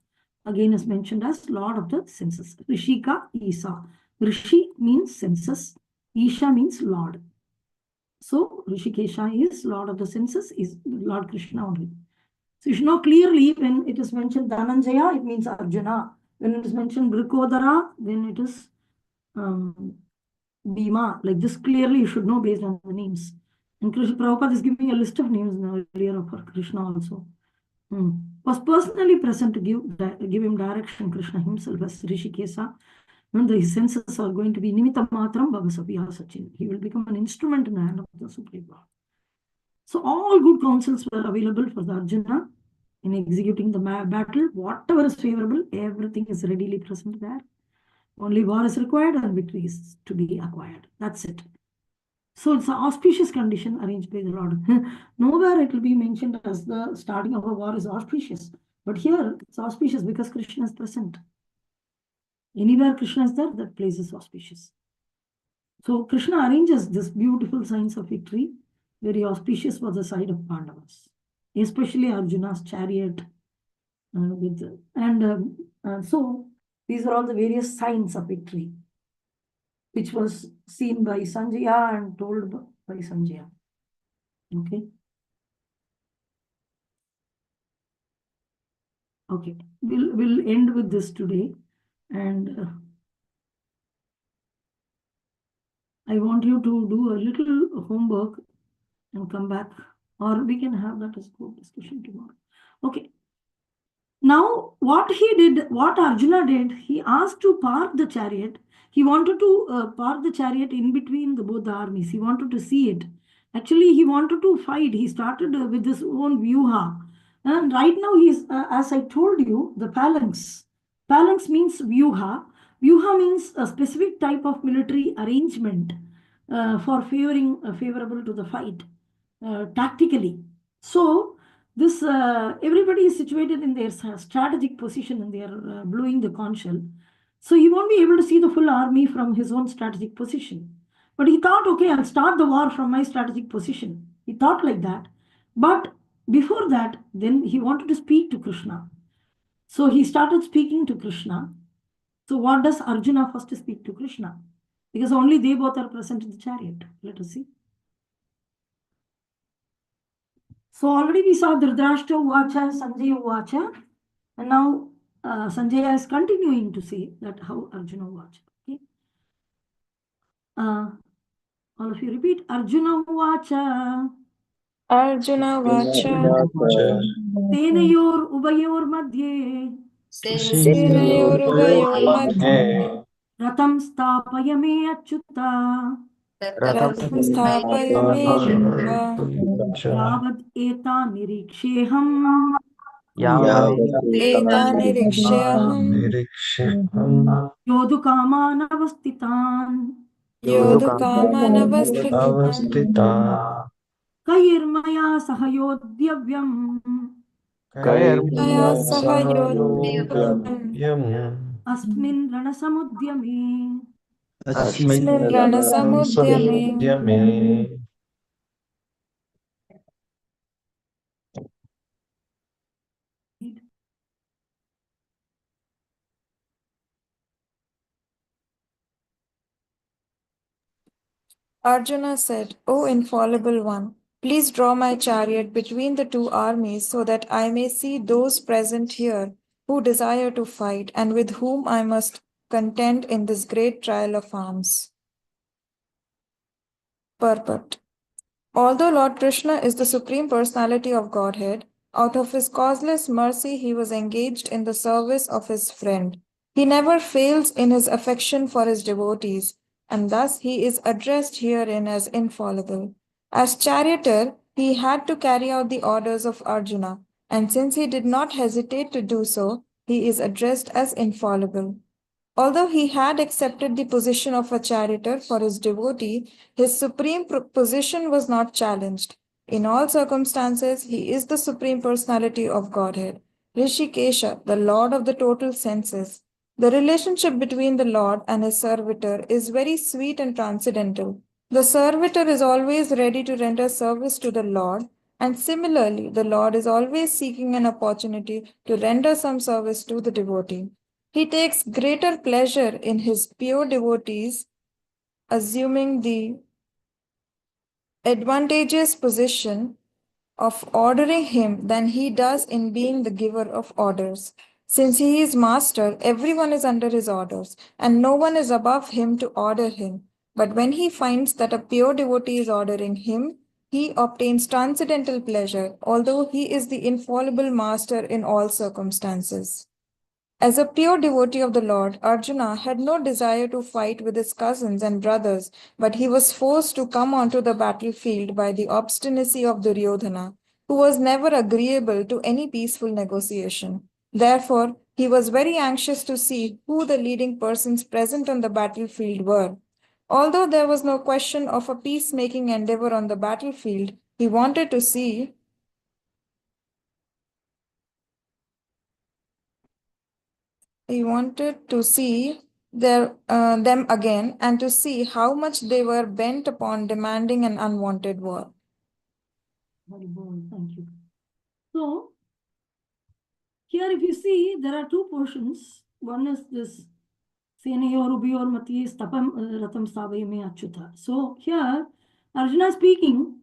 again is mentioned as Lord of the senses. Rishika, Isa. Rishi means senses, Isha means Lord. So Rishikesha is Lord of the senses, is Lord Krishna only. So you should know clearly when it is mentioned Dhananjaya, it means Arjuna. When it is mentioned Vrikodara, then it is Bhima. Like this clearly you should know based on the names. And Krishna Prabhupada is giving a list of names now earlier for Krishna also. Was personally present to give him direction, Krishna himself as Rishikesha. When the senses are going to be Nimitta Matram Bhavasaviya Sachin. He will become an instrument in the hand of the Supreme Lord. So all good counsels were available for the Arjuna in executing the battle. Whatever is favorable, everything is readily present there. Only war is required and victory is to be acquired. That's it. So it's an auspicious condition arranged by the Lord. Nowhere it will be mentioned as the starting of a war is auspicious. But here it's auspicious because Krishna is present. Anywhere Krishna is there, that place is auspicious. So Krishna arranges this beautiful signs of victory, very auspicious for the side of Pandavas, especially Arjuna's chariot So these are all the various signs of victory, which was seen by Sanjaya and told by Sanjaya. Okay. Okay. We'll end with this today, and I want you to do a little homework and come back, or we can have that as a group discussion tomorrow. Okay. Now, what he did, what Arjuna did, he asked to park the chariot. He wanted to park the chariot in between both the armies. He wanted to see it. Actually, he wanted to fight. He started with his own vyuha. And right now, he's, as I told you, the phalanx. Phalanx means vyuha. Vyuha means a specific type of military arrangement for favorable to the fight, tactically. So, this everybody is situated in their strategic position and they are blowing the conch shell. So he won't be able to see the full army from his own strategic position. But he thought, okay, I'll start the war from my strategic position. He thought like that. But before that, then he wanted to speak to Krishna. So he started speaking to Krishna. So what does Arjuna first speak to Krishna? Because only they both are present in the chariot. Let us see. So already we saw Dhritarashtra Uvacha, Sanjaya Uvacha, and now Sanjaya is continuing to say that how Arjuna Uvacha. Okay. All of you repeat Arjuna Uvacha. Arjuna Vacha Senayor Ubayor Madhye Senayor Ubayor Madhye Ratam Stapayame Achyuta Ratam Sthapayame Achyuta Yavad Eta Niriksheham Eta Nirikshayaham Yodukamanavastitan Yodukamanavasthitan Kairmaya Sahayodyavyan Maya Sahayodyam Asmin Ranasamudyame Asmin Ranasamudyame Arjuna said, O infallible one, please draw my chariot between the two armies so that I may see those present here who desire to fight and with whom I must contend in this great trial of arms. Purport. Although Lord Krishna is the Supreme Personality of Godhead, out of his causeless mercy he was engaged in the service of his friend. He never fails in his affection for his devotees, and thus he is addressed herein as infallible. As charioteer, he had to carry out the orders of Arjuna, and since he did not hesitate to do so, he is addressed as infallible. Although he had accepted the position of a charioteer for his devotee, his supreme position was not challenged. In all circumstances, he is the Supreme Personality of Godhead, Rishikesha, the Lord of the total senses. The relationship between the Lord and his servitor is very sweet and transcendental. The servitor is always ready to render service to the Lord, and similarly, the Lord is always seeking an opportunity to render some service to the devotee. He takes greater pleasure in his pure devotees, assuming the advantageous position of ordering him than he does in being the giver of orders. Since he is master, everyone is under his orders, and no one is above him to order him. But when he finds that a pure devotee is ordering him, he obtains transcendental pleasure, although he is the infallible master in all circumstances. As a pure devotee of the Lord, Arjuna had no desire to fight with his cousins and brothers, but he was forced to come onto the battlefield by the obstinacy of Duryodhana, who was never agreeable to any peaceful negotiation. Therefore, he was very anxious to see who the leading persons present on the battlefield were. Although there was no question of a peacemaking endeavor on the battlefield, he wanted to see them again and to see how much they were bent upon demanding an unwanted war. Very good, thank you. So, Here, if you see, there are two portions. One is this Senayor Ubiyor Mati Stapam Ratam Stavayame Achyuta. So here, Arjuna is speaking.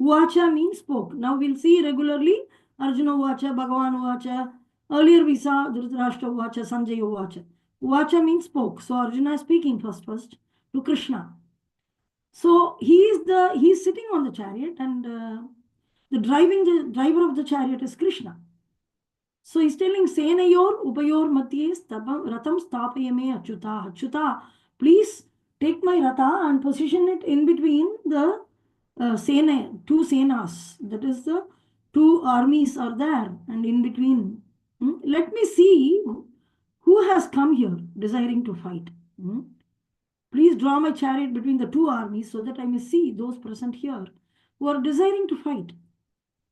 Uvacha means spoke. Now we'll see regularly Arjuna Uvacha, Bhagavan Uvacha. Earlier we saw Dhritarashtra Uvacha, Sanjay Uvacha. Uvacha means spoke. So Arjuna is speaking first to Krishna. So he's sitting on the chariot, and the driver of the chariot is Krishna. So he's telling Senayor Upayor Matye Ratam Stapayame Achyuta. Achyuta, please take my Ratha and position it in between the two senas. That is, the two armies are there, and in between. Let me see who has come here desiring to fight. Please draw my chariot between the two armies so that I may see those present here who are desiring to fight,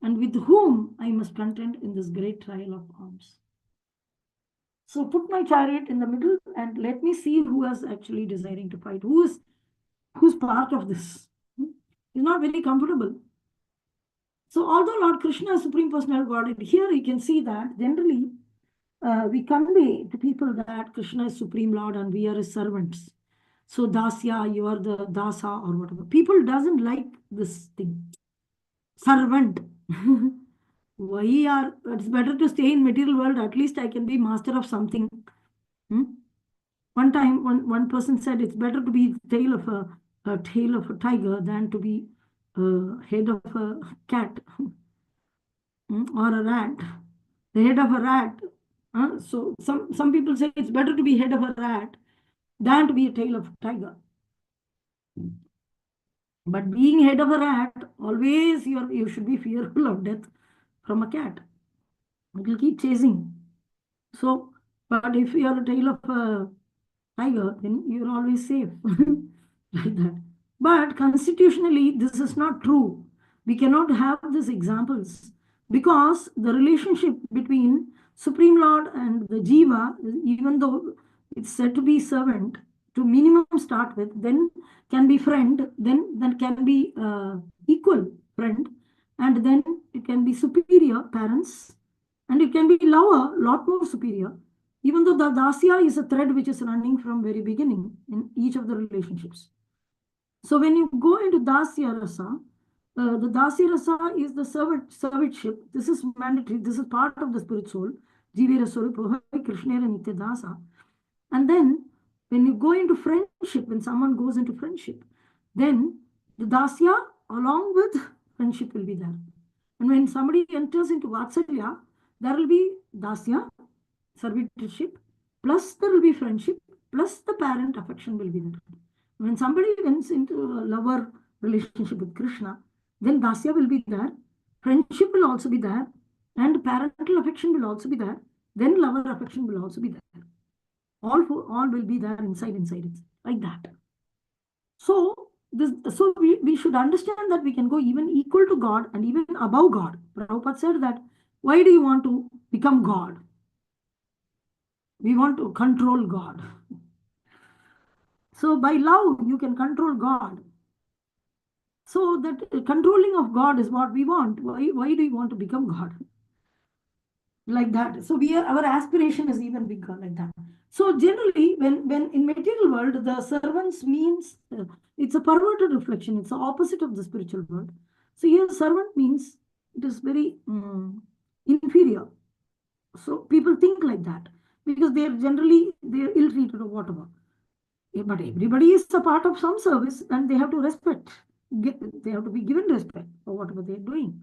and with whom I must contend in this great trial of arms. So put my chariot in the middle and let me see who is actually desiring to fight, who's part of this. He's not very comfortable. So although Lord Krishna is Supreme Personality of Godhead, here you can see that generally we convey to people that Krishna is Supreme Lord and we are his servants. So Dasya, you are the Dasa or whatever. People doesn't like this thing. Servant. It's better to stay in material world. At least I can be master of something. One time, one person said it's better to be tail of a tiger than to be head of a cat or a rat. The head of a rat. So some people say it's better to be head of a rat than to be a tail of a tiger. But being head of a rat, always you should be fearful of death from a cat. It will keep chasing. So, but if you are a tail of a tiger, then you're always safe. Like that. But constitutionally, this is not true. We cannot have these examples because the relationship between Supreme Lord and the Jiva, even though it's said to be servant, to minimum start with, then can be friend, then can be equal friend, and then it can be superior parents, and it can be lower, lot more superior, even though the dasya is a thread which is running from very beginning in each of the relationships. So when you go into dasya rasa, the dasya rasa is the serviteship. This is mandatory. This is part of the spirit soul. Jivera Swarupa, Krishnera Nitya Dasa. And then when you go into friendship, when someone goes into friendship, then the dasya along with friendship will be there. And when somebody enters into vatsalya, there will be dasya, servitorship, plus there will be friendship, plus the parent affection will be there. When somebody went into a lover relationship with Krishna, then dasya will be there, friendship will also be there, and parental affection will also be there, then lover affection will also be there. All will be there inside it, like that. So we should understand that we can go even equal to God and even above God. Prabhupada said that, why do you want to become God? We want to control God. So by love, you can control God. So that controlling of God is what we want. Why do you want to become God? Like that. So our aspiration is even bigger, like that. So generally, when in material world, the servants means it's a perverted reflection. It's the opposite of the spiritual world. So here, servant means it is very inferior. So people think like that because they're ill-treated or whatever. But everybody is a part of some service, and they have to respect. They have to be given respect for whatever they're doing.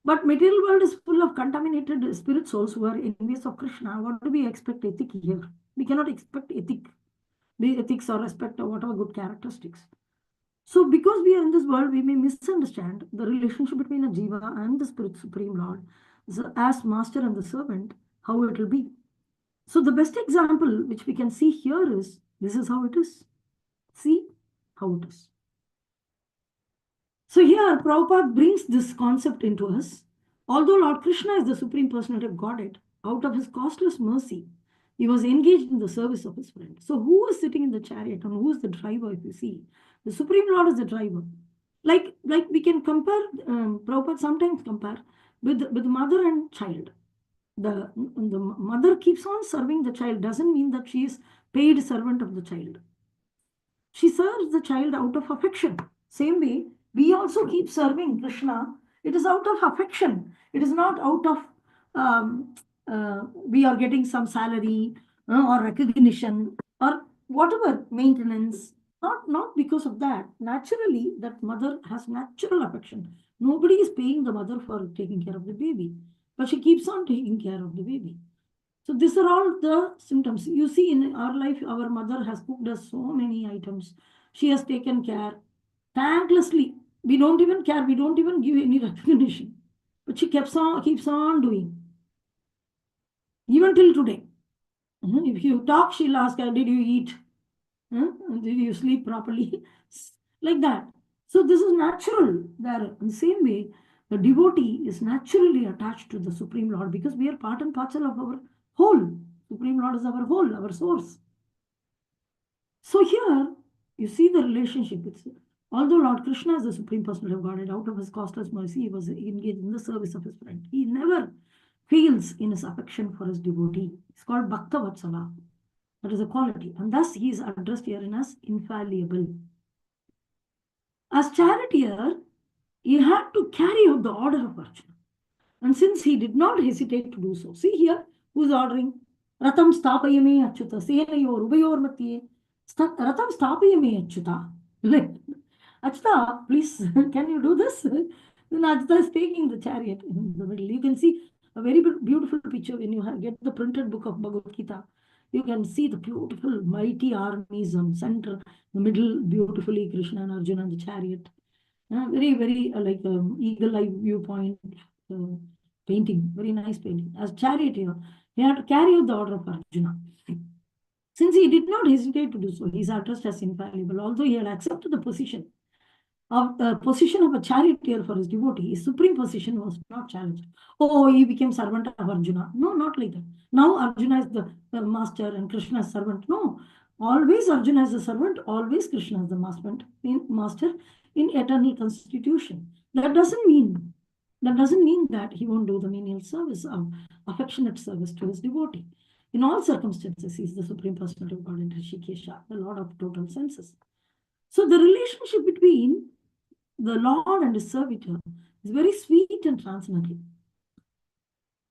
But material world is full of contaminated spirit souls who are enemies of Krishna. What do we expect ethic here? We cannot expect ethics or respect or whatever good characteristics. So because we are in this world, we may misunderstand the relationship between a jiva and the spirit supreme Lord. So as master and the servant, how it will be. So the best example which we can see here is, this is how it is. See how it is. So here, Prabhupada brings this concept into us. Although Lord Krishna is the Supreme Personality of Godhead, out of his costless mercy, he was engaged in the service of his friend. So who is sitting in the chariot and who is the driver, if you see? The Supreme Lord is the driver. Like we can compare, Prabhupada sometimes compare with mother and child. the mother keeps on serving the child doesn't mean that she is paid servant of the child. She serves the child out of affection. Same way, we also keep serving Krishna. It is out of affection. It is not out of we are getting some salary or recognition or whatever maintenance. Not because of that. Naturally, that mother has natural affection. Nobody is paying the mother for taking care of the baby, but she keeps on taking care of the baby. So these are all the symptoms. You see, in our life, our mother has cooked us so many items. She has taken care thanklessly. We don't even care. We don't even give any recognition. But she keeps on doing. Even till today. If you talk, she'll ask, did you eat? Did you sleep properly? Like that. So this is natural. There, in the same way, the devotee is naturally attached to the Supreme Lord because we are part and parcel of our whole. Supreme Lord is our whole, our source. So here you see the relationship. Although Lord Krishna is the Supreme Personality of Godhead, out of his costless mercy, he was engaged in the service of his friend. He never fails in his affection for his devotee. It's called Bhakta Vatsala. That is a quality. And thus he is addressed herein as infallible. As charioteer, he had to carry out the order of Arjuna. And since he did not hesitate to do so, see here, who's ordering? Ratam stapayame achyuta, senayor ubayor matye. Ratam stapayame achyuta. Achyuta, please, can you do this? Then Achyuta is taking the chariot in the middle. You can see a very beautiful picture when you get the printed book of Bhagavad Gita. You can see the beautiful, mighty armies on center, the middle, beautifully Krishna and Arjuna and the chariot. Very, very like eagle-eye viewpoint painting, very nice painting. As charioteer, he had to carry out the order of Arjuna. Since he did not hesitate to do so, he is addressed as infallible. Although he had accepted the position of a charioteer for his devotee, his supreme position was not challenged. Oh, he became servant of Arjuna. No, not like that. Now Arjuna is the master and Krishna is servant. No, always Arjuna is the servant, always Krishna is the master in eternal constitution. That doesn't mean that he won't do the menial service of affectionate service to his devotee. In all circumstances, he is the Supreme Personality of Godhead, Rishikesha, the Lord of total senses. So the relationship between the Lord and his servitor is very sweet and transcendental.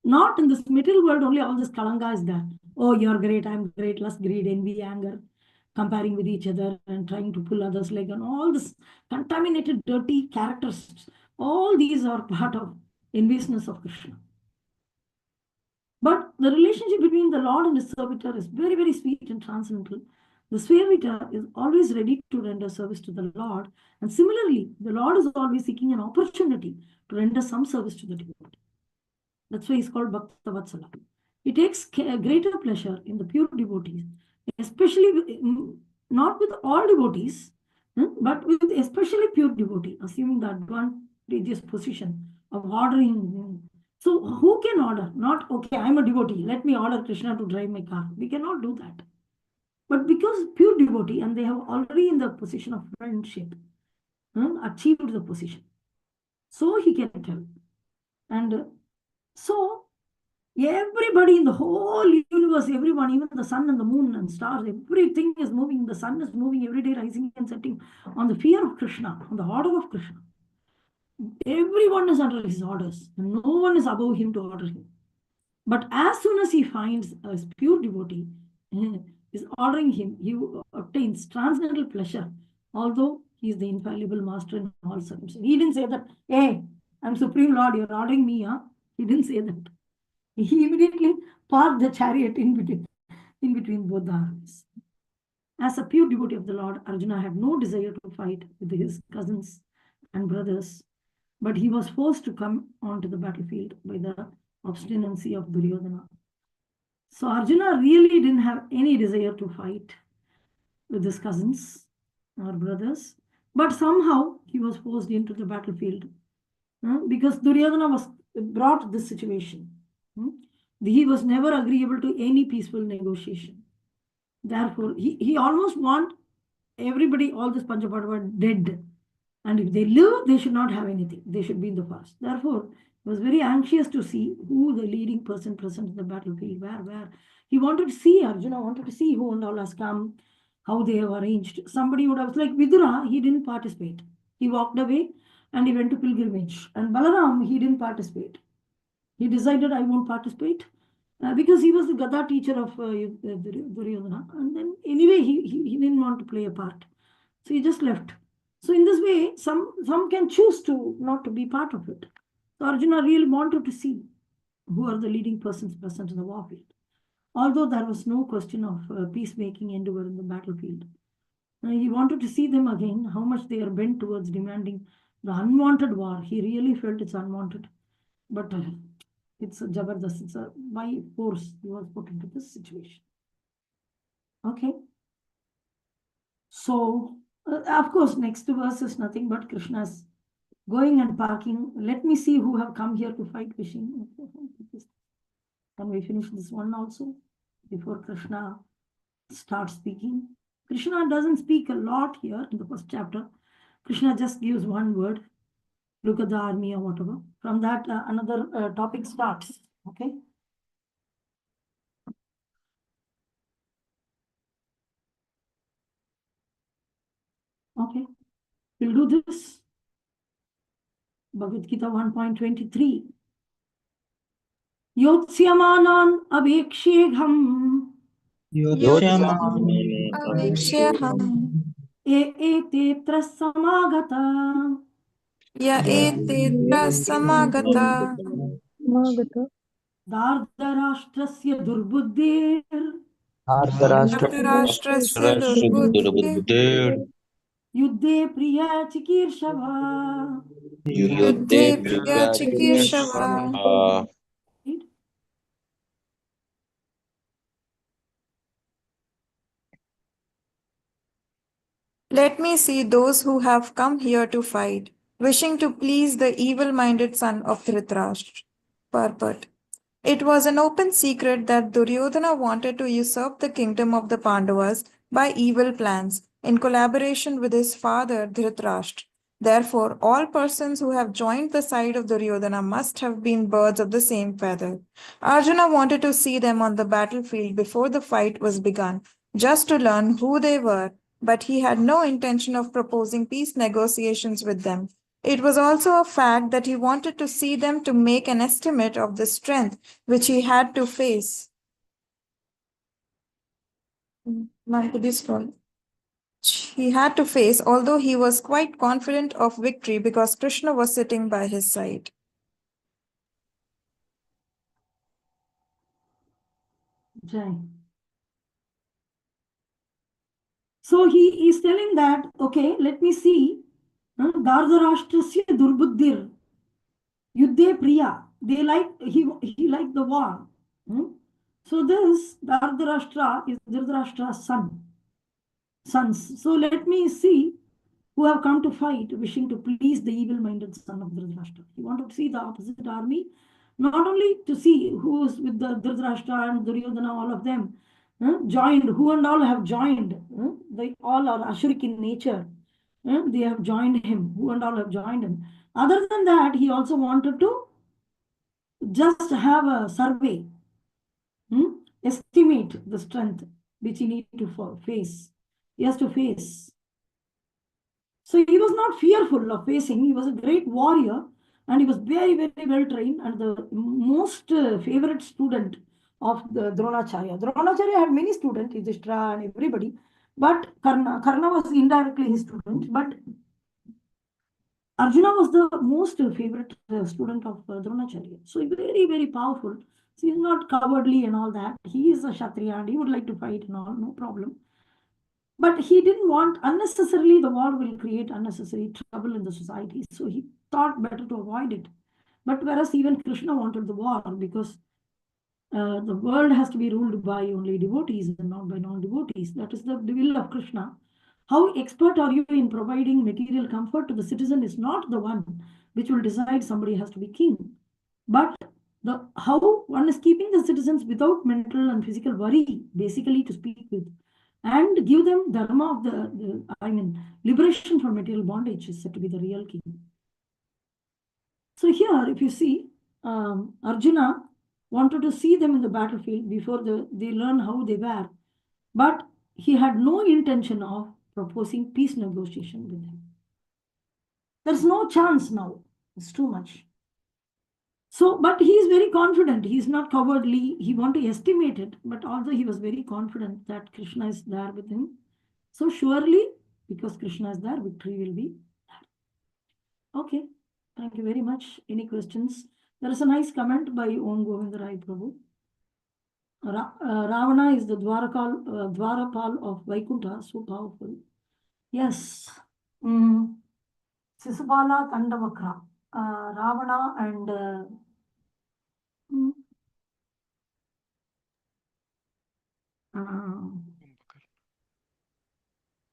Not in this material world only all this kalanga is there. Oh, you're great, I'm great, lust, greed, envy, anger, comparing with each other and trying to pull others' leg, and all this contaminated, dirty characters. All these are part of enviousness of Krishna. But the relationship between the Lord and his servitor is very, very sweet and transcendental. The servitor is always ready to render service to the Lord. And similarly, the Lord is always seeking an opportunity to render some service to the devotee. That's why he's called Bhakta Vatsala. He takes greater pleasure in the pure devotees, especially not with all devotees, but with especially pure devotee, assuming the advantageous position of ordering. So who can order? Not, okay, I'm a devotee, let me order Krishna to drive my car. We cannot do that. But because pure devotee, and they have already in the position of friendship, achieved the position. So he can tell. And so everybody in the whole universe, everyone, even the sun and the moon and stars, everything is moving. The sun is moving every day, rising and setting on the fear of Krishna, on the order of Krishna. Everyone is under his orders. And no one is above him to order him. But as soon as he finds a pure devotee is ordering him, he obtains transcendental pleasure, although he is the infallible master in all circumstances. He didn't say that, hey, I'm Supreme Lord, you're ordering me, huh? He didn't say that. He immediately parked the chariot in between both the armies. As a pure devotee of the Lord, Arjuna had no desire to fight with his cousins and brothers, but he was forced to come onto the battlefield by the obstinacy of Duryodhana. So Arjuna really didn't have any desire to fight with his cousins or brothers, but somehow he was forced into the battlefield because Duryodhana was brought this situation. He was never agreeable to any peaceful negotiation. Therefore, he almost want everybody, all this Panchapandava, dead. And if they live, they should not have anything. They should be in the forest. Therefore, He was very anxious to see who the leading person present in the battlefield, where. He wanted to see, Arjuna wanted to see who and all has come, how they have arranged. Somebody would have, like Vidura, he didn't participate. He walked away and he went to pilgrimage. And Balaram, he didn't participate. He decided, I won't participate. Because he was the Gada teacher of Duryodhana. And then anyway, he didn't want to play a part. So he just left. So in this way, some can choose to not to be part of it. So Arjuna really wanted to see who are the leading persons present in the warfield. Although there was no question of peacemaking endeavor in the battlefield. He wanted to see them again, how much they are bent towards demanding the unwanted war. He really felt it's unwanted. But it's a jabardast, it's a by force he was put into this situation. Okay. So, of course, next verse is nothing but Krishna's going and parking. Let me see who have come here to fight fishing. Can we finish this one also before Krishna starts speaking? Krishna doesn't speak a lot here in the first chapter. Krishna just gives one word, look at the army or whatever. From that, another topic starts. Okay. Okay. We'll do this. Bhagavad Gita 1.23. Yotsyamanam abekshegham Avikshayaham etetra samagata ya etetra samagata dardarashtrasya durbuddhir Dhritarashtrasya durbuddhir yuddhe priya chikirshava. yuddhe priya chikirshava. Let me see those who have come here to fight, wishing to please the evil-minded son of Dhritarashtra. Purport. It was an open secret that Duryodhana wanted to usurp the kingdom of the Pandavas by evil plans in collaboration with his father Dhritarashtra. Therefore, all persons who have joined the side of Duryodhana must have been birds of the same feather. Arjuna wanted to see them on the battlefield before the fight was begun, just to learn who they were, but he had no intention of proposing peace negotiations with them. It was also a fact that he wanted to see them to make an estimate of the strength which he had to face. He had to face, although he was quite confident of victory because Krishna was sitting by his side. Jai. So he is telling that, okay, let me see. Dhardarashtrasya durbuddhir. Yuddhe priya. They like, he liked the war. So this Dhardarashtra is Dhritarashtra's sons. So let me see who have come to fight, wishing to please the evil-minded son of Dhritarashtra. He wanted to see the opposite army, not only to see who is with the Dhritarashtra and Duryodhana, all of them joined, who and all have joined. They all are Ashuric in nature. They have joined him, who and all have joined him. Other than that, he also wanted to just have a survey, estimate the strength which he need to face. He has to face. So he was not fearful of facing. He was a great warrior and he was very, very well trained and the most favorite student of the Dronacharya. Dronacharya had many students, Yudhishthira and everybody, but Karna was indirectly his student, but Arjuna was the most favorite student of Dronacharya. So very, very powerful. So he's not cowardly and all that. He is a Kshatriya and he would like to fight and all, no problem. But he didn't want unnecessarily, the war will create unnecessary trouble in the society. So he thought better to avoid it. But whereas even Krishna wanted the war because the world has to be ruled by only devotees and not by non-devotees. That is the will of Krishna. How expert are you in providing material comfort to the citizen is not the one which will decide somebody has to be king. But how one is keeping the citizens without mental and physical worry, basically to speak with, and give them dharma of the liberation from material bondage is said to be the real king. So here, if you see, Arjuna wanted to see them in the battlefield before they learn how they were, but he had no intention of proposing peace negotiation with them. There's no chance now. It's too much. So, but he is very confident. He is not cowardly. He want to estimate it, but also he was very confident that Krishna is there with him. So surely, because Krishna is there, victory will be there. Okay, thank you very much. Any questions? There is a nice comment by Om Govinda Rai Prabhu. Ravana is the Dwarapal of Vaikuntha, so powerful. Yes. Sisupala Kandavakra. Ravana and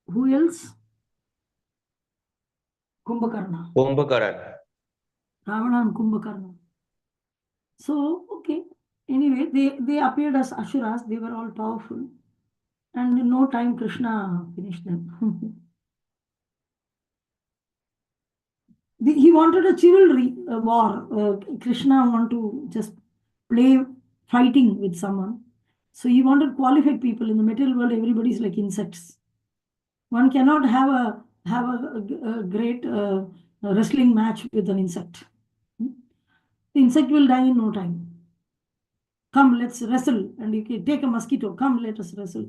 who else? Kumbhakarna. Kumbhakarna. Ravana and Kumbhakarna. So, okay. Anyway, they appeared as Asuras. They were all powerful. And in no time, Krishna finished them. He wanted a chivalry war. Krishna wanted to just play fighting with someone. So he wanted qualified people. In the material world, everybody is like insects. One cannot have a great wrestling match with an insect. The insect will die in no time. Come, let's wrestle. And you can take a mosquito. Come, let us wrestle.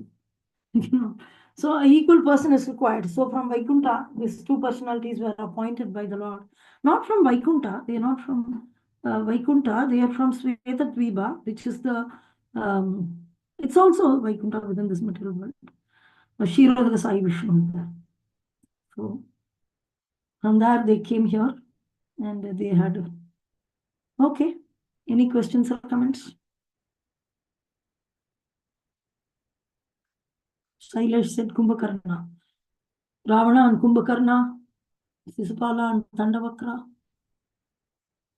So an equal person is required. So from Vaikuntha, these two personalities were appointed by the Lord. Not from Vaikuntha. They are not from Vaikuntha. They are from Svetatviba, which is the, it's also Vaikuntha within this material world. Kshirodhara Sai Vishnu is there. So from there they came here and they had, okay. Any questions or comments? Shailesh said Kumbhakarna. Ravana and Kumbhakarna, Sisupala and Tandavakra,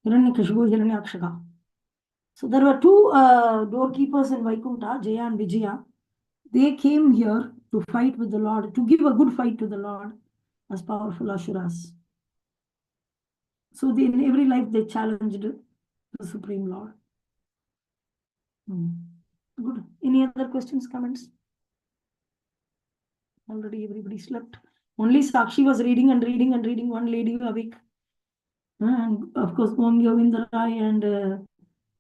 Hiranyakashipu, Hiranyakshaka. So there were two doorkeepers in Vaikuntha, Jaya and Vijaya. They came here to fight with the Lord, to give a good fight to the Lord as powerful Asuras. So in every life they challenged the Supreme Lord. Good. Any other questions, comments? Already everybody slept. Only Sakshi was reading and reading and reading. One lady awake. And of course, Om Govinda Rai and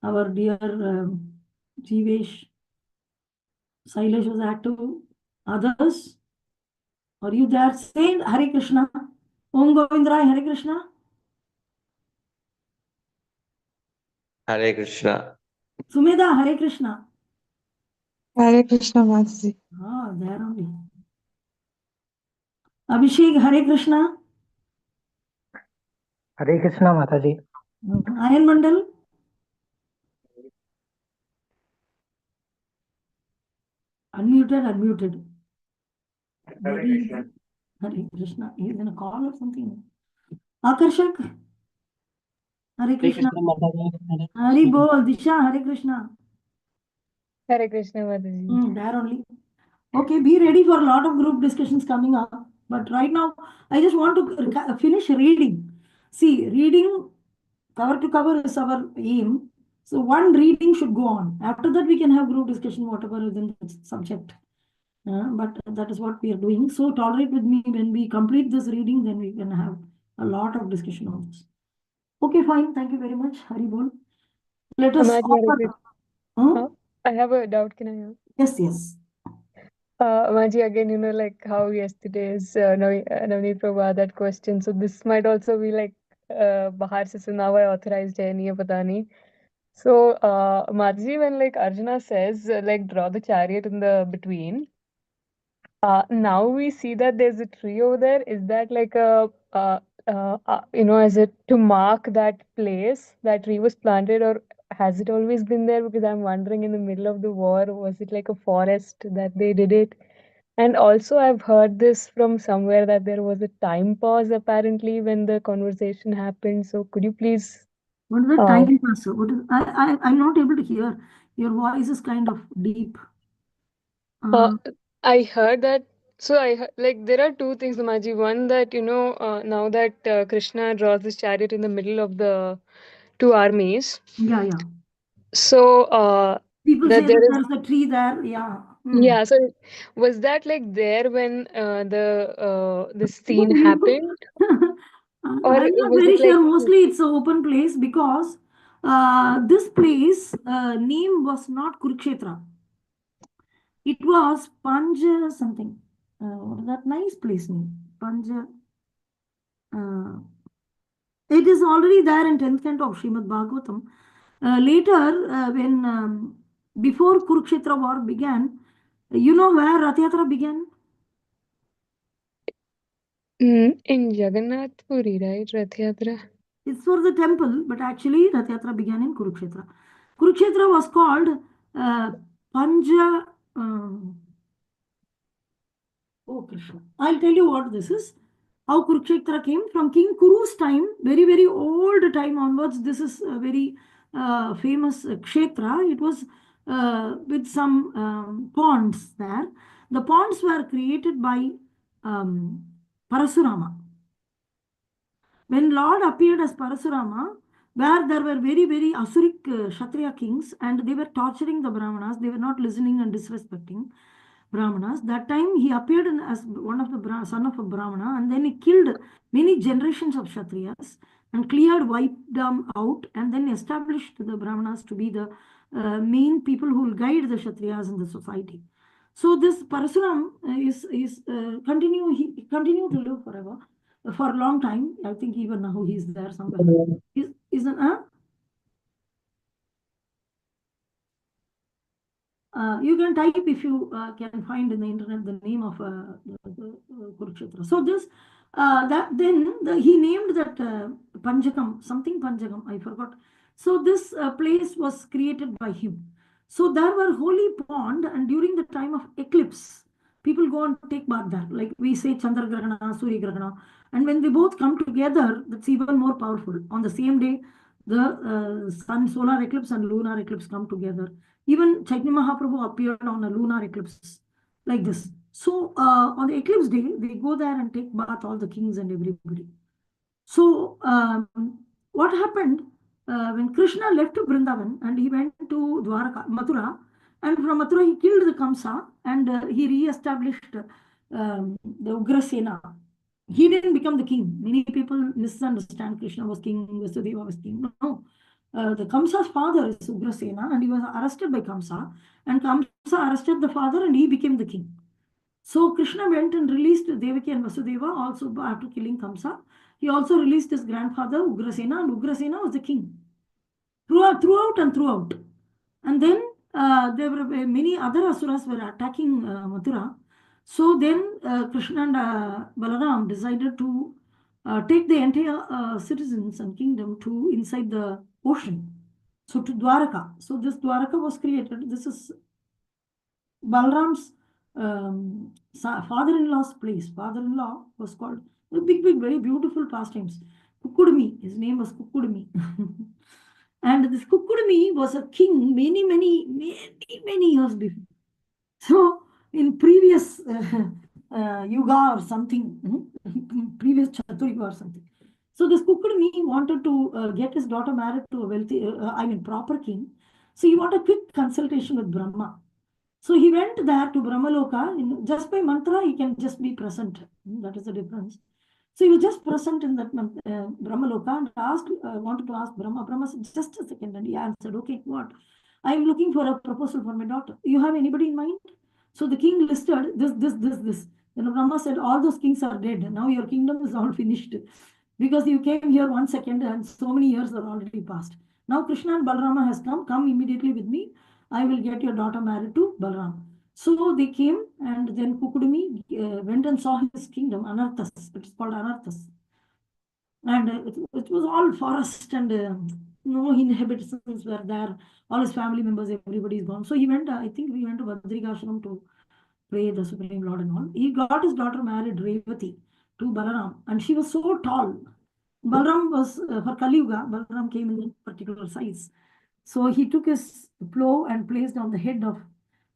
our dear Jeevesh, Sailesh was active. Others, are you there? Say Hare Krishna. Om Govinda Rai, Hare Krishna. Hare Krishna. Sumedha, Hare Krishna. Hare Krishna, Mataji. Ah, there only. Abhishek, Hare Krishna. Hare Krishna, Mataji. Ayan Mandal. Unmuted. Maybe Hare Krishna. He's in a call or something. Akarshak. Hare Krishna. Hari Bol. Disha, Hare Krishna. Hare Krishna, Mataji. There only. Okay, be ready for a lot of group discussions coming up. But right now, I just want to finish reading. See, reading cover to cover is our aim. So one reading should go on. After that, we can have group discussion, whatever within the subject. But that is what we are doing. So tolerate with me. When we complete this reading, then we can have a lot of discussion on this. Okay, fine. Thank you very much. Hari Bol. Let us Mataji, Hare offer. Krishna. I have a doubt. Can I ask? Yes. Maji, again, like how yesterday's Navneet Prabhu had that question. So this might also be like Bahar se suna hua hai, authorized hai, nahi hai, pata nahi. So, Maji, when like Arjuna says, like draw the chariot in the between, now we see that there's a tree over there. Is that like a, as it to mark that place that tree was planted, or has it always been there? Because I'm wondering, in the middle of the war, was it like a forest that they did it? And also, I've heard this from somewhere that there was a time pause apparently when the conversation happened. So, could you please? What is the time pass? I'm not able to hear. Your voice is kind of deep. I heard that. So like there are two things, Namaji. One that now that Krishna draws his chariot in the middle of the two armies. Yeah. So People that say there that is, there's a tree there. Yeah. yeah. So was that like there when this scene happened, or I'm not was it very like? sure. Mostly it's an open place because this place name was not Kurukshetra. It was Panja something. What is that nice place name? Panja. It is already there in 10th canto of Srimad Bhagavatam. Later, when before Kurukshetra war began, you know where Rath Yatra began? In Jagannath Puri, right? Rath Yatra. It's for the temple, but actually Rath Yatra began in Kurukshetra. Kurukshetra was called Panja. Oh Krishna. I'll tell you what this is. How Kurukshetra came from King Kuru's time, very, very old time onwards. This is a very famous Kshetra. It was with some ponds there. The ponds were created by Parasurama. When Lord appeared as Parasurama, where there were very, very Asuric Kshatriya kings and they were torturing the Brahmanas, they were not listening and disrespecting Brahmanas. That time he appeared as one of the son of a Brahmana, and then he killed many generations of Kshatriyas and cleared, wiped them out, and then established the Brahmanas to be the main people who will guide the Kshatriyas in the society. So this Parasuram he continued to live forever for a long time. I think even now he is there somewhere. Is an you can type if you can find in the internet the name of the Kurukshetra. So this he named that Panjakam, something Panjakam, I forgot. So this place was created by him. So there were holy pond, and during the time of eclipse, people go and take bath there. Like we say Chandra Grahana, Surya Grahana. And when they both come together, that's even more powerful. On the same day, the sun solar eclipse and lunar eclipse come together. Even Chaitanya Mahaprabhu appeared on a lunar eclipse like this. So on the eclipse day, they go there and take bath, all the kings and everybody. So what happened when Krishna left Vrindavan and he went to Dwaraka, Mathura, and from Mathura he killed the Kamsa and he re-established the Ugrasena. He didn't become the king. Many people misunderstand Krishna was king, Vasudeva was king. No. The Kamsa's father is Ugrasena and he was arrested by Kamsa, and Kamsa arrested the father and he became the king. So Krishna went and released Devaki and Vasudeva also after killing Kamsa. He also released his grandfather Ugrasena, and Ugrasena was the king throughout. And then there were many other asuras were attacking Mathura. So then Krishna and Balaram decided to take the entire citizens and kingdom to inside the ocean. So to Dwaraka. So this Dwaraka was created. This is Balram's father-in-law's place. Father-in-law was called a big, very beautiful pastimes. Kukudmi. His name was Kukudmi. And this Kukudmi was a king many years before. So in previous yuga or something, previous Chaturyuga or something. So this Kukudmi wanted to get his daughter married to a wealthy, proper king. So he wanted a quick consultation with Brahma. So he went there to Brahmaloka. Just by mantra, he can just be present. That is the difference. So he was just present in that Brahmaloka and wanted to ask Brahma. Brahma said, just a second. And he answered, okay, what? I am looking for a proposal for my daughter. You have anybody in mind? So the king listed this. Then Brahma said, all those kings are dead. Now your kingdom is all finished. Because you came here 1 second and so many years are already passed. Now Krishna and Balarama has come immediately with me. I will get your daughter married to Balaram. So they came, and then Kukudmi went and saw his kingdom, Anarthas. It is called Anarthas. And it was all forest and no inhabitants were there. All his family members, everybody is gone. So he went, I think we went to Badrikashram to pray the Supreme Lord and all. He got his daughter married, Revati, to Balaram. And she was so tall. Balaram was, for Kali Yuga, Balaram came in a particular size. So he took his plow and placed on the head of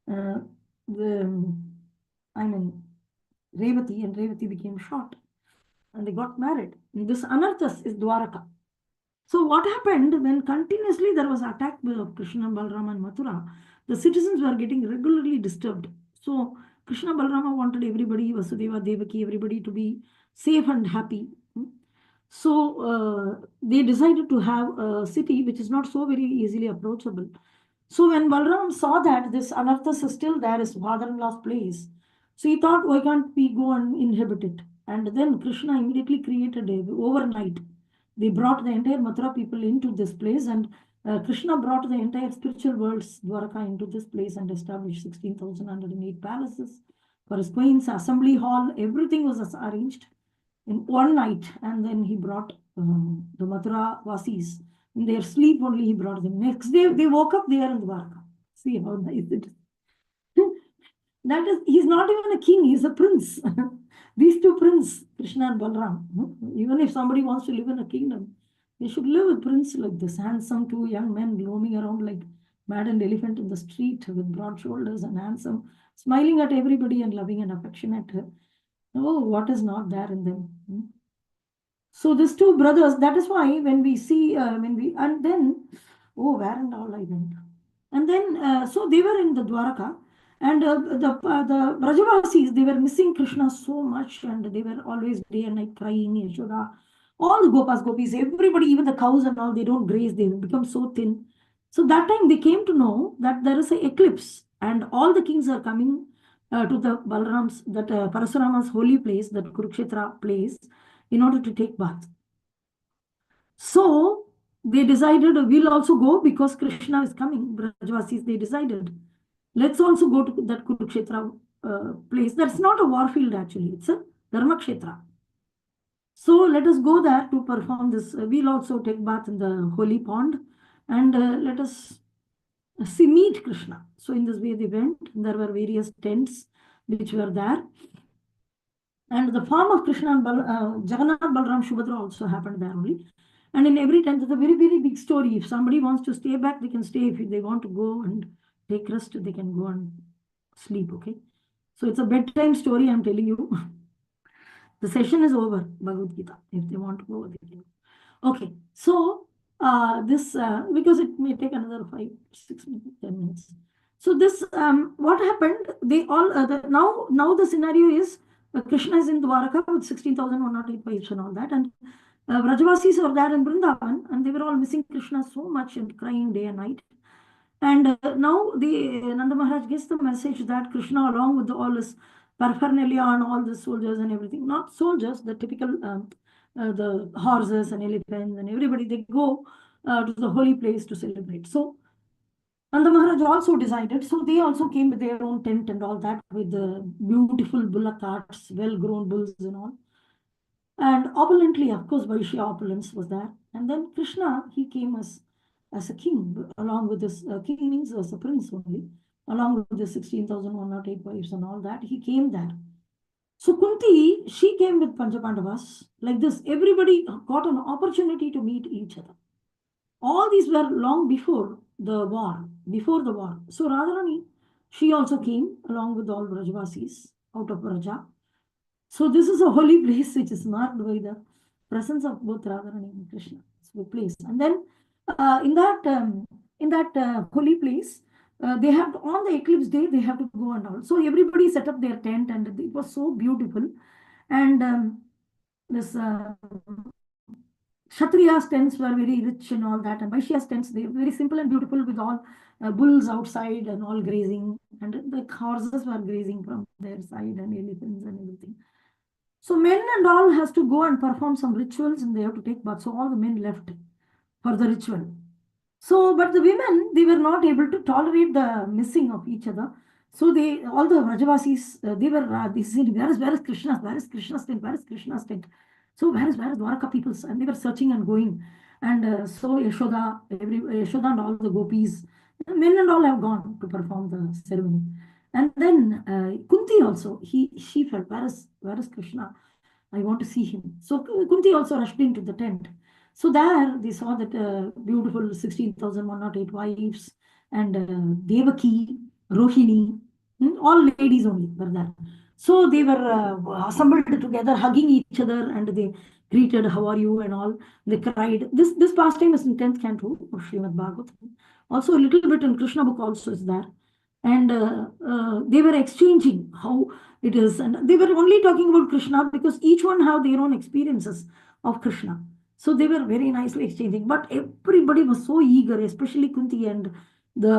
Revati, and Revati became short. And they got married. And this Anarthas is Dwaraka. So what happened when continuously there was attack of Krishna, Balrama and Mathura, the citizens were getting regularly disturbed. So Krishna, Balrama wanted everybody, Vasudeva, Devaki, everybody to be safe and happy. So they decided to have a city which is not so very easily approachable. So when Balram saw that this Anarthas is still there, his father-in-law's place, so he thought, why can't we go and inhabit it? And then Krishna immediately created a overnight. They brought the entire Mathura people into this place, and Krishna brought the entire spiritual world's Dwaraka into this place and established 16,108 palaces for his queens, assembly hall, everything was arranged in one night. And then he brought the Mathura Vasis. In their sleep only he brought them. Next day they woke up there in Dwarka. See how nice it is. That is, he's not even a king, he's a prince. These two princes, Krishna and Balram, even if somebody wants to live in a kingdom, they should live with prince like this, handsome two young men roaming around like maddened elephant in the street with broad shoulders and handsome, smiling at everybody and loving and affectionate. Oh, what is not there in them? So these two brothers, that is why when we see, and then, oh, where and all I went. And then, so they were in the Dwaraka, and the Brajavasis, they were missing Krishna so much, and they were always day and night crying, Yashoda. All the Gopas, Gopis, everybody, even the cows and all, they don't graze, they become so thin. So that time they came to know that there is an eclipse, and all the kings are coming to the Balram's, that Parasurama's holy place, that Kurukshetra place, in order to take bath. So they decided we'll also go because Krishna is coming. Brajavasis, they decided, let's also go to that Kurukshetra place. That's not a war field actually, it's a Dharma Kshetra. So let us go there to perform this. We'll also take bath in the holy pond and let us meet Krishna. So in this way they went. There were various tents which were there. And the form of Krishna and Jagannath, Balram, Subhadra also happened there only. And in every tent, it's a very, very big story. If somebody wants to stay back, they can stay. If they want to go and take rest, they can go and sleep, okay? So it's a bedtime story, I'm telling you. The session is over, Bhagavad Gita. If they want to go, they can go. Okay, so because it may take another 5, 6, 10 minutes. So this, what happened, they all, now the scenario is, Krishna is in Dwaraka with 16,108 wives and all that, and Brajavasis are there in Vrindavan, and they were all missing Krishna so much and crying day and night. And now Nanda Maharaj gets the message that Krishna, along with all his paraphernalia and all the soldiers and everything, not soldiers, the typical the horses and elephants and everybody, they go to the holy place to celebrate. So Nanda Maharaj also decided, so they also came with their own tent and all that, with the beautiful bullock carts, well-grown bulls and all. And opulently, of course, Vaishya opulence was there. And then Krishna, he came as a king, along with this, king means as a prince only, along with the 16,108 wives and all that, he came there. So Kunti, she came with Panchapandavas, like this. Everybody got an opportunity to meet each other. All these were long before the war, So Radharani, she also came along with all Brajavasis out of Braja. So this is a holy place which is marked by the presence of both Radharani and Krishna. It's a place. And then in that holy place, they have to, on the eclipse day, they have to go and all. So everybody set up their tent and it was so beautiful. And this Kshatriya's tents were very rich and all that. And Vaishya's tents, they were very simple and beautiful with all bulls outside and all grazing. And the horses were grazing from their side and elephants and everything. So men and all has to go and perform some rituals and they have to take bath. So all the men left for the ritual. So, but the women, they were not able to tolerate the missing of each other. So they, all the Brajavasis, they said, where is Krishna's, tent? Where is Krishna's tent? So where is Dwaraka people's? And they were searching and going. And so Yashoda and all the gopis, men and all have gone to perform the ceremony. And then Kunti also, she felt, where is Krishna? I want to see him. So Kunti also rushed into the tent. So there they saw that beautiful 16,108 wives and Devaki, Rohini, all ladies only were there. So they were assembled together, hugging each other, and greeted, how are you and all. They cried. This pastime is in 10th canto of Srimad Bhagavatam. Also a little bit in Krishna book also is there. And they were exchanging how it is. And they were only talking about Krishna because each one have their own experiences of Krishna. So they were very nicely exchanging. But everybody was so eager, especially Kunti and the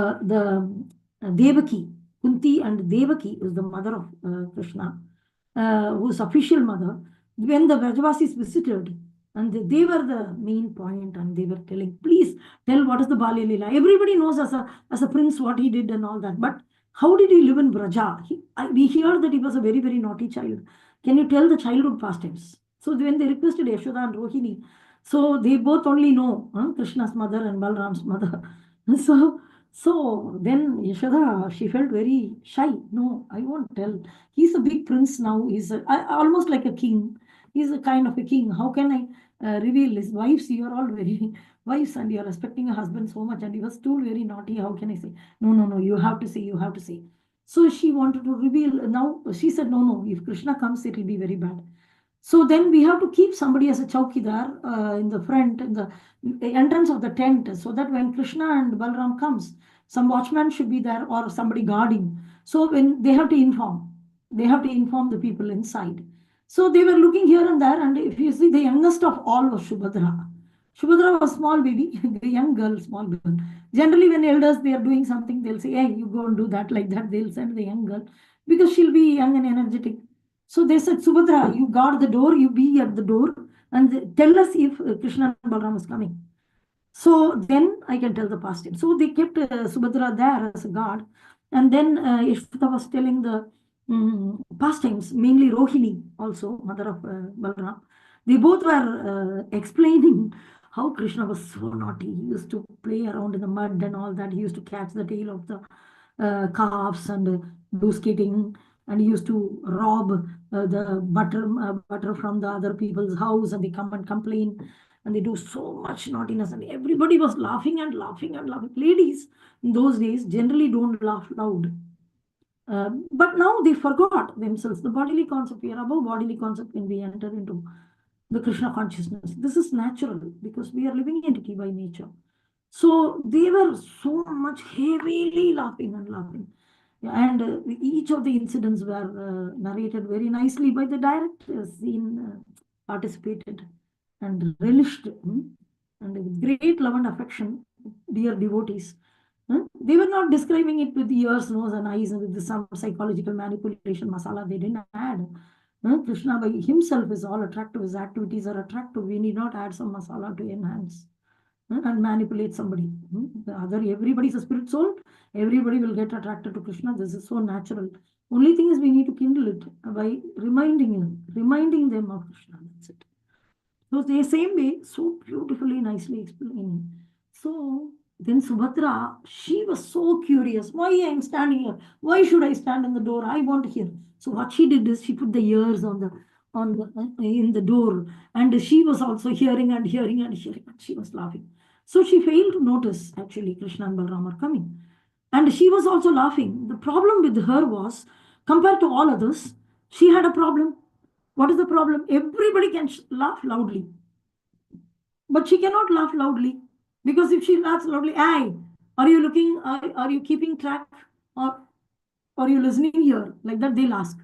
Devaki. Kunti and Devaki is the mother of Krishna, whose official mother. When the Vrajavasis visited, and they were the main point, and they were telling, please tell what is the Balya Leela. Everybody knows as a prince what he did and all that. But how did he live in Vraja? We hear that he was a very, very naughty child. Can you tell the childhood pastimes? So when they requested Yashoda and Rohini, so they both only know Krishna's mother and Balram's mother. So then Yashoda, she felt very shy. No, I won't tell. He's a big prince now. He's almost like a king. He's a kind of a king. How can I reveal his wives? You are all very wives and you are respecting a husband so much. And he was too very naughty. How can I say? No, you have to say, you have to say. So she wanted to reveal. Now she said, no, if Krishna comes, it will be very bad. So then we have to keep somebody as a chowkidar in the front, in the entrance of the tent, so that when Krishna and Balram comes, some watchman should be there or somebody guarding. So when they have to inform the people inside. So they were looking here and there, and if you see, the youngest of all was Shubhadra. Shubhadra was small baby, the young girl, small girl. Generally, when elders they are doing something, they'll say, hey, you go and do that like that. They'll send the young girl because she'll be young and energetic. So they said, Subhadra, you guard the door, you be at the door, and tell us if Krishna and Balaram is coming. So then I can tell the pastime. So they kept Subhadra there as a guard. And then Yashoda was telling the pastimes, mainly Rohini, also mother of Balaram. They both were explaining how Krishna was so naughty. He used to play around in the mud and all that. He used to catch the tail of the calves and do skating. And he used to rob the butter from the other people's house, and they come and complain, and they do so much naughtiness, and everybody was laughing and laughing and laughing. Ladies in those days generally don't laugh loud. But now they forgot themselves. The bodily concept, we are above bodily concept when we enter into the Krishna consciousness. This is natural because we are living entity by nature. So they were so much heavily laughing and laughing. And each of the incidents were narrated very nicely by the director, scene participated and relished, and with great love and affection, dear devotees. They were not describing it with ears, nose, and eyes, and with some psychological manipulation masala they didn't add. Krishna by himself is all attractive, his activities are attractive. We need not add some masala to enhance and manipulate somebody. Everybody's a spirit soul, everybody will get attracted to Krishna. This is so natural. Only thing is we need to kindle it by reminding them of Krishna. That's it. So the same way, so beautifully, nicely explaining. So then Subhadra, she was so curious. Why I am standing here? Why should I stand in the door? I want to hear. So what she did is she put the ears in the door, and she was also hearing and hearing and hearing, and she was laughing. So she failed to notice actually Krishna and Balram are coming. And she was also laughing. The problem with her was, compared to all others, she had a problem. What is the problem? Everybody can laugh loudly. But she cannot laugh loudly. Because if she laughs loudly, are you looking, are you keeping track? Or are you listening here? Like that, they'll ask.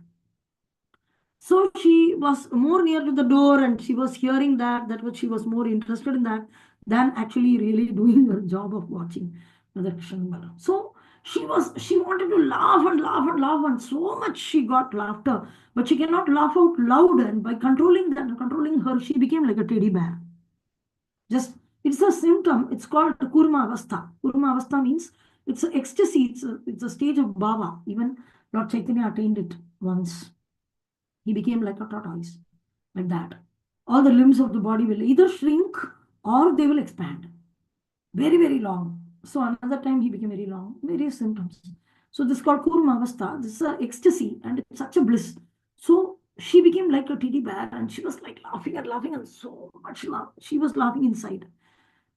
So she was more near to the door and she was hearing that what she was more interested in that than actually really doing her job of watching the Krishna Balaram. So she wanted to laugh and laugh and laugh, and so much she got laughter, but she cannot laugh out loud, and by controlling her, she became like a teddy bear. Just, it's a symptom. It's called Kurma Avastha. Kurma Avastha means it's an ecstasy. It's a stage of Bhava. Even Lord Chaitanya attained it once. He became like a tortoise, like that. All the limbs of the body will either shrink or they will expand. Very, very long. So another time he became very long. Various symptoms. So this is called Kurma Avastha. This is an ecstasy and it's such a bliss. So she became like a teddy bear and she was like laughing and so much love. She was laughing inside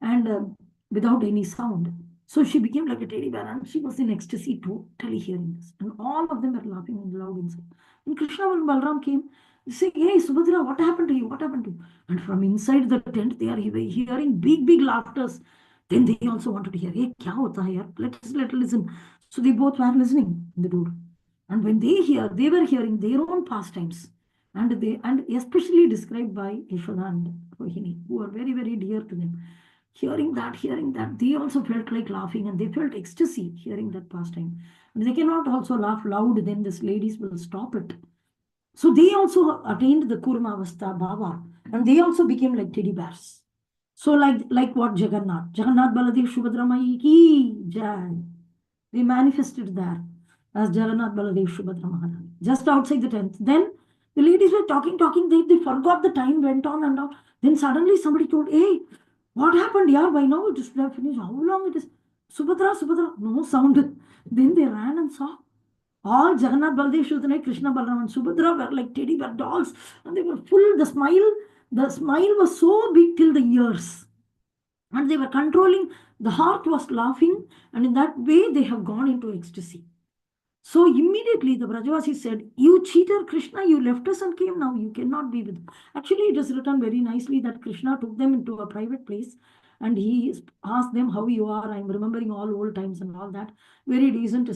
and without any sound. So she became like a teddy bear and she was in ecstasy totally hearing this. And all of them were laughing loud inside. And Krishna and Balram came, saying, hey, Subhadra, what happened to you? What happened to you? And from inside the tent, they are hearing big, big laughters. Then they also wanted to hear, hey, kya hota hai yaar? Let listen. So they both were listening in the door. And when they were hearing their own pastimes. And especially described by Yashoda and Rohini, who are very, very dear to them. Hearing that, they also felt like laughing and they felt ecstasy hearing that pastime. And they cannot also laugh loud, then these ladies will stop it. So they also attained the Kurmavastha Bhava and they also became like teddy bears. So like what Jagannath Baladev Subhadra Mai ki jai. They manifested there as Jagannath Baladev Subhadra Maharani, just outside the tent. Then the ladies were talking, they forgot the time went on and on. Then suddenly somebody told, hey, what happened? Yeah, by now it is finished. How long it is? Subhadra, no sound. Then they ran and saw all Jagannath, Baladev, Subhadra, Krishna, Balaram, and Subhadra were like teddy bear dolls, and they were full. The smile was so big till the ears, and they were controlling. The heart was laughing, and in that way they have gone into ecstasy. So immediately the Brajavasi said, you cheater Krishna, you left us and came now, you cannot be with. Actually, it is written very nicely that Krishna took them into a private place and he asked them how you are. I'm remembering all old times and all that. Very decent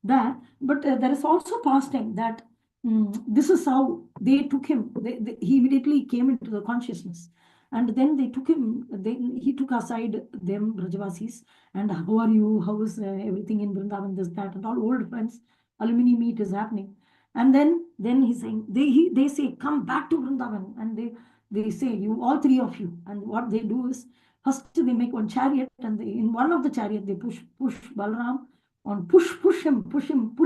that. But there is also pastime that this is how they took him. He immediately came into the consciousness. And then they took him, he took aside them, Brajavasis, and how are you? How is everything in Vrindavan, this, that, and all old friends. Alumni meet is happening. And then he's saying, they say, come back to Vrindavan. And they say, you, all three of you. And what they do is, first they make one chariot, and in one of the chariot, they push Balram on, push him, pull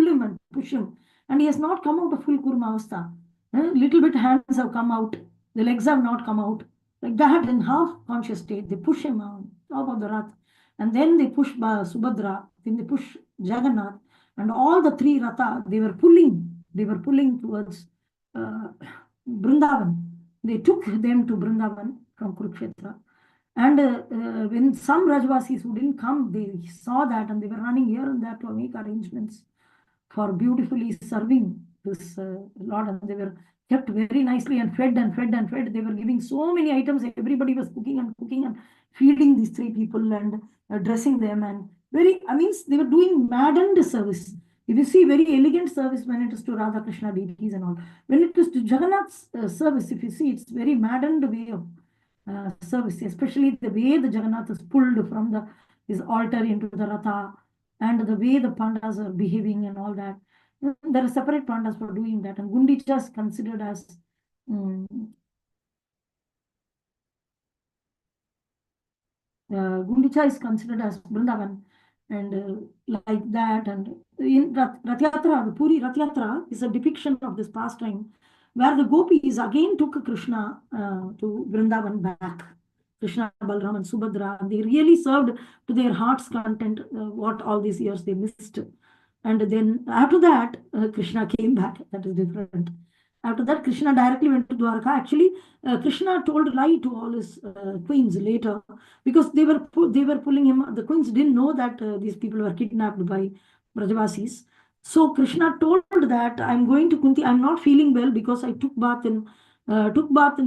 him and push him. And he has not come out of full Kurmavastha. Little bit hands have come out. The legs have not come out. Like that, in half conscious state, they push him on top of the Rath. And then they push Subhadra, then they push Jagannath, and all the three Ratha, they were pulling towards Vrindavan. They took them to Vrindavan from Kurukshetra. And when some Rajvasis who didn't come, they saw that and they were running here and there to make arrangements for beautifully serving this Lord. And they were kept very nicely and fed and fed and fed. They were giving so many items. Everybody was cooking and feeding these three people and dressing them. And they were doing maddened service. If you see very elegant service when it is to Radha Krishna deities and all. When it is to Jagannath's service, if you see, it's very maddened way of service, especially the way the Jagannath is pulled from his altar into the Ratha and the way the Pandas are behaving and all that. There are separate Pandas for doing that, and Gundicha is considered as Vrindavan, and like that. And in Rath Yatra, the Puri Rath Yatra is a depiction of this pastime, where the gopis again took Krishna to Vrindavan back. Krishna, Balram, and Subhadra, and they really served to their heart's content what all these years they missed. And then after that, Krishna came back. That is different. After that, Krishna directly went to Dwarka. Actually, Krishna told a lie to all his queens later because they were pulling him. The queens didn't know that these people were kidnapped by Brajavasis. So Krishna told that I'm going to Kunti. I'm not feeling well because I took bath in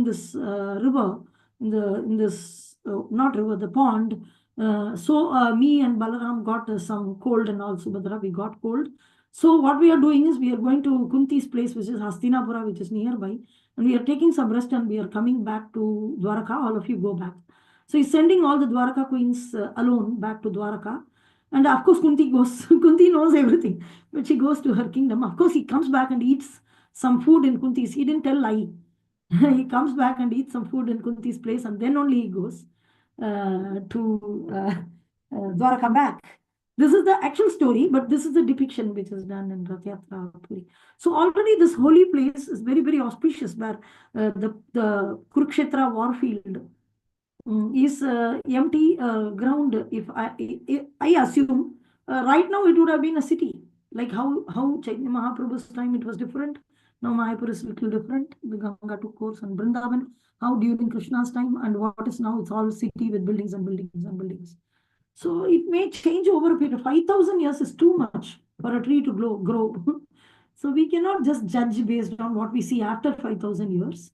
this river, in this not river, the pond. So me and Balaram got some cold and all. Subhadra, we got cold. So what we are doing is we are going to Kunti's place, which is Hastinapura, which is nearby, and we are taking some rest and we are coming back to Dwaraka. All of you go back. So he's sending all the Dwaraka queens alone back to Dwaraka. And of course, Kunti goes. Kunti knows everything, but she goes to her kingdom. Of course, he comes back and eats some food in Kunti's. He didn't tell lie. He comes back and eats some food in Kunti's place, and then only he goes to Dwaraka back. This is the actual story, but this is the depiction which is done in Rath Yatra Puri. So already this holy place is very, very auspicious, where the Kurukshetra war field is empty ground. If I assume right now it would have been a city, like how Chaitanya Mahaprabhu's time it was different. Now Mayapur is a little different. The Ganga took course and Vrindavan. How during Krishna's time and what is now, it's all city with buildings and buildings and buildings. So it may change over a period of 5,000 years is too much for a tree to grow. So we cannot just judge based on what we see after 5,000 years.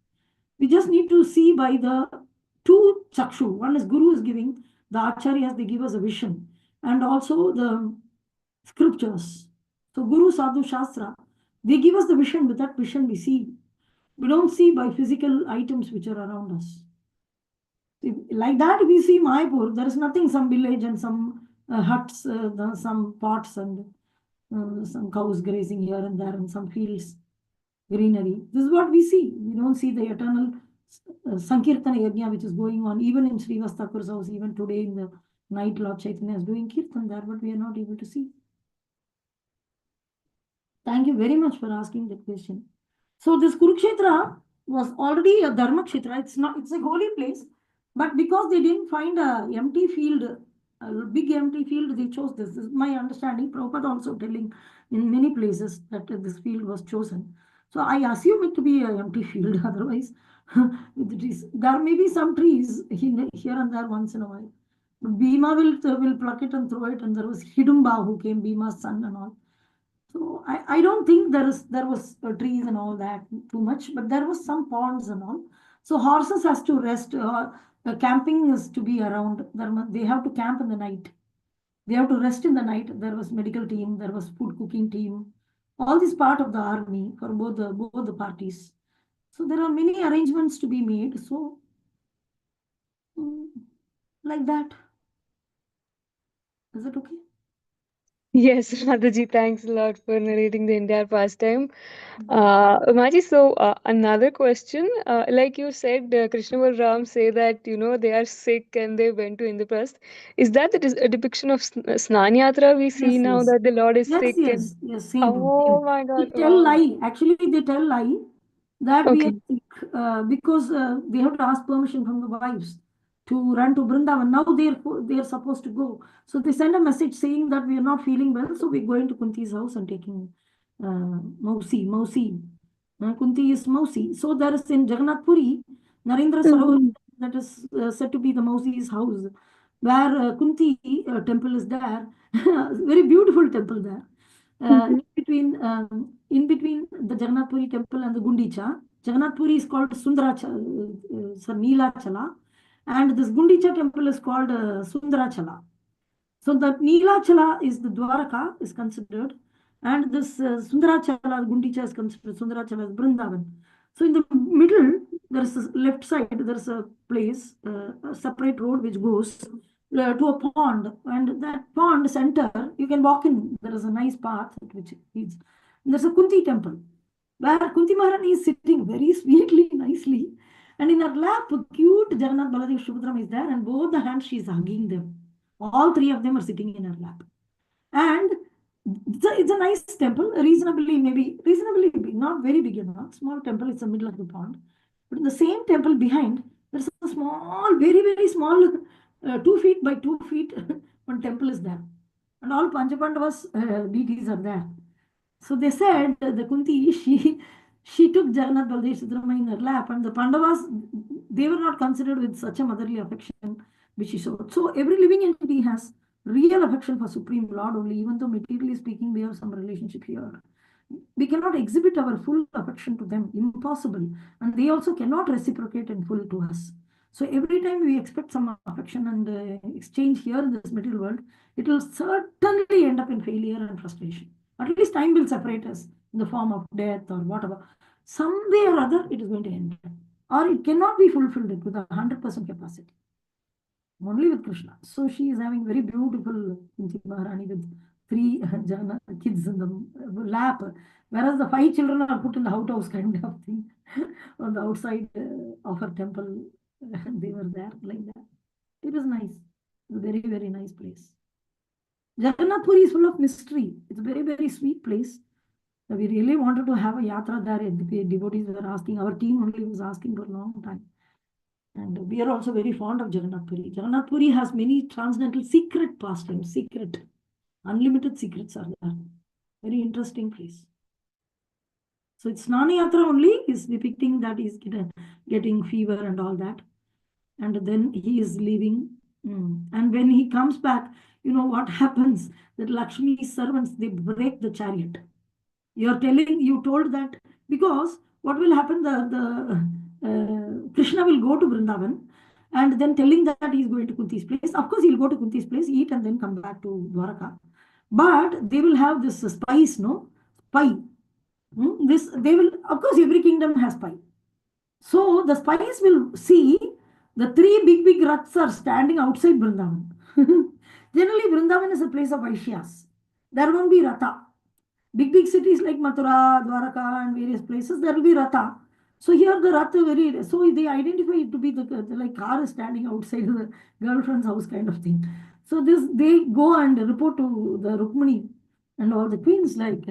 We just need to see by the two chakshu. One is Guru is giving, the acharyas, they give us a vision, and also the scriptures. So Guru, Sadhu, Shastra, they give us the vision. With that vision we see. We don't see by physical items which are around us. Like that, we see Mayapur, there is nothing, some village and some huts, some pots and some cows grazing here and there and some fields, greenery. This is what we see. We don't see the eternal Sankirtana Yajna which is going on even in Srivas Thakur's house, even today in the night Lord Chaitanya is doing Kirtan there, but we are not able to see. Thank you very much for asking that question. So this Kurukshetra was already a Dharma Kshetra. It's a holy place, but because they didn't find a empty field, a big empty field, they chose this. This is my understanding. Prabhupada also telling in many places that this field was chosen. So I assume it to be an empty field. Otherwise, with the trees, there may be some trees here and there once in a while. But Bhima will pluck it and throw it, and there was Hidumba who came, Bhima's son and all. So I don't think there was trees and all that too much, but there was some ponds and all. So horses has to rest. Camping is to be around. They have to camp in the night. They have to rest in the night. There was medical team. There was food cooking team. All this part of the army for both the parties. So there are many arrangements to be made. So like that. Is it okay? Yes, Radhaji, thanks a lot for narrating the entire pastime. Maji, so another question. Like you said, Krishna Balram say that, they are sick and they went to Indraprasth. Is that a depiction of Snan Yatra we see Yes, now yes. that the Lord is sick? And Yes, same. oh my They God, tell wow. lie. Actually, they tell lie that we are Okay. sick because they have to ask permission from the wives to run to Brindavan. Now they are supposed to go. So they send a message saying that we are not feeling well, so we're going to Kunti's house and taking Mausi. Kunti is Mausi. So there is in Jagannath Puri, Narendra Sarovar, Mhm. that is said to be the Mausi's house, where Kunti temple is there. Very beautiful temple there. Mhm. In between the Jagannath Puri temple and the Gundicha, Jagannath Puri is called Neelachala, and this Gundicha temple is called Sundarachala. So the Neelachala is the Dwaraka is considered, and this Sundarachala, Gundicha is considered Sundarachala is Brindavan. So in the middle, there's a left side, there's a place, a separate road which goes to a pond, and that pond center, you can walk in. There is a nice path which leads. There's a Kunti temple where Kunti Maharani is sitting very sweetly, nicely, and in her lap, cute Jagannath Baladev Subhadram is there, and both the hands she is hugging them. All three of them are sitting in her lap. And it's a nice temple, reasonably big, not very big enough. Small temple, it's the middle of the pond. But in the same temple behind, there's a small, very, very small, 2 feet by 2 feet, one temple is there. And all Panchapandavas deities are there. So they said the Kunti, she took Jagannath Baldev Siddharama in her lap, and the Pandavas, they were not considered with such a motherly affection which she showed. So every living entity has real affection for Supreme Lord only, even though materially speaking, we have some relationship here. We cannot exhibit our full affection to them, impossible. And they also cannot reciprocate in full to us. So every time we expect some affection and exchange here in this material world, it will certainly end up in failure and frustration. At least time will separate us in the form of death or whatever. Some way or other, it is going to end. Or it cannot be fulfilled with 100% capacity. Only with Krishna. So she is having very beautiful Kunti Maharani with 3 kids in the lap, whereas the 5 children are put in the outhouse kind of thing on the outside of her temple. They were there like that. It was nice. It was a very, very nice place. Jagannath Puri is full of mystery. It's a very, very sweet place. We really wanted to have a yatra there. The devotees were asking, our team only was asking for a long time. And we are also very fond of Jagannath Puri. Jagannath Puri has many transcendental secret pastimes, unlimited secrets are there. Very interesting place. So it's Snana Yatra only is depicting that he's getting fever and all that. And then he is leaving And when he comes back, you know what happens? That Lakshmi's servants, they break the chariot. You told that because what will happen? Krishna will go to Vrindavan and then telling that he is going to Kunti's place. Of course, he'll go to Kunti's place, eat, and then come back to Dwaraka. But they will have this spice, no? Spy. This they will, of course, every kingdom has spy. So the spies will see the three big raths are standing outside Vrindavan. Generally, Vrindavan is a place of Vaishyas. There won't be Ratha. Big cities like Mathura, Dwaraka, and various places, there will be Ratha. So here the Ratha so they identify it to be the like car is standing outside the girlfriend's house kind of thing. So they go and report to the Rukmini and all the queens like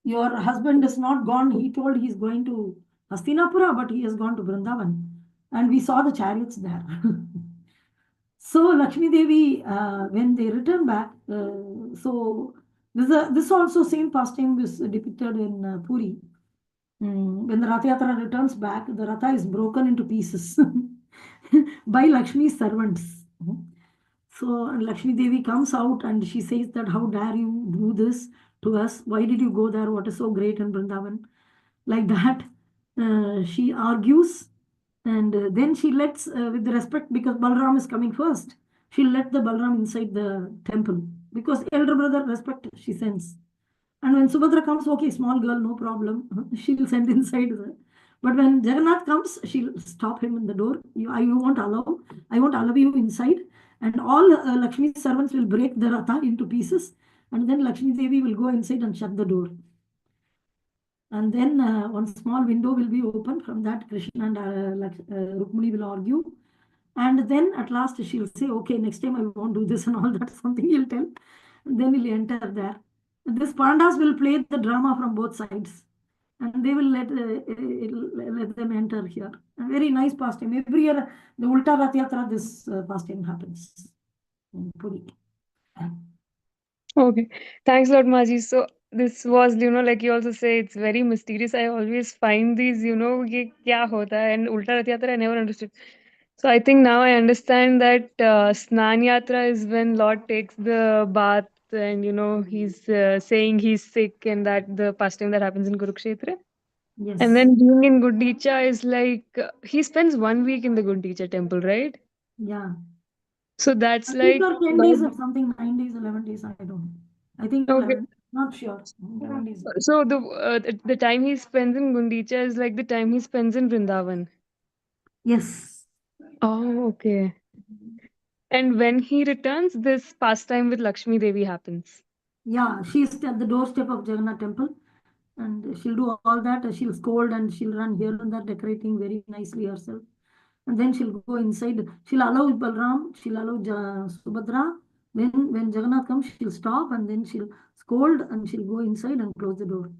your husband is not gone. He told he's going to Hastinapura, but he has gone to Vrindavan. And we saw the chariots there. So Lakshmi Devi, when they return back, so this also same pastime is depicted in Puri. When the Ratha Yatra returns back, the Ratha is broken into pieces by Lakshmi's servants. So and Lakshmi Devi comes out and she says that how dare you do this to us? Why did you go there? What is so great in Vrindavan? Like that, she argues and then she lets, with the respect, because Balram is coming first, she'll let the Balram inside the temple because elder brother respect she sends. And when Subhadra comes, okay, small girl, no problem, she'll send inside her. But when Jagannath comes, she'll stop him in the door. I won't allow you inside. And all Lakshmi's servants will break the Ratha into pieces. And then Lakshmi Devi will go inside and shut the door. And then one small window will be open. From that, Krishna and Rukmini will argue. And then at last she'll say, okay, next time I won't do this and all that, something he'll tell. And then he'll enter there. This Pandas will play the drama from both sides. And they will let them enter here. A very nice pastime. Every year, the Ulta Rath Yatra, this pastime happens in Puri. Okay, thanks a lot, Maji. So this was, like you also say, it's very mysterious. I always find these, ye kya hota hai, and Ulta Rath Yatra, I never understood. So I think now I understand that Snan Yatra is when Lord takes the bath and, he's saying he's sick, and that the pastime that happens in Kurukshetra. Yes. And then being in Gundicha is like, he spends 1 week in the Gundicha temple, right? Yeah. So that's I think like or 10 days or something, 9 days, 11 days, I don't know. I think okay. 11, not sure. 11 days. So the time he spends in Gundicha is like the time he spends in Vrindavan. Yes. Oh, okay. And when he returns, this pastime with Lakshmi Devi happens. Yeah, she's at the doorstep of Jagannath temple and she'll do all that. She'll scold and she'll run here and there, decorating very nicely herself. And then she'll go inside. She'll allow Balram, she'll allow Subhadra. Then when Jagannath comes, she'll stop and then she'll scold and she'll go inside and close the door.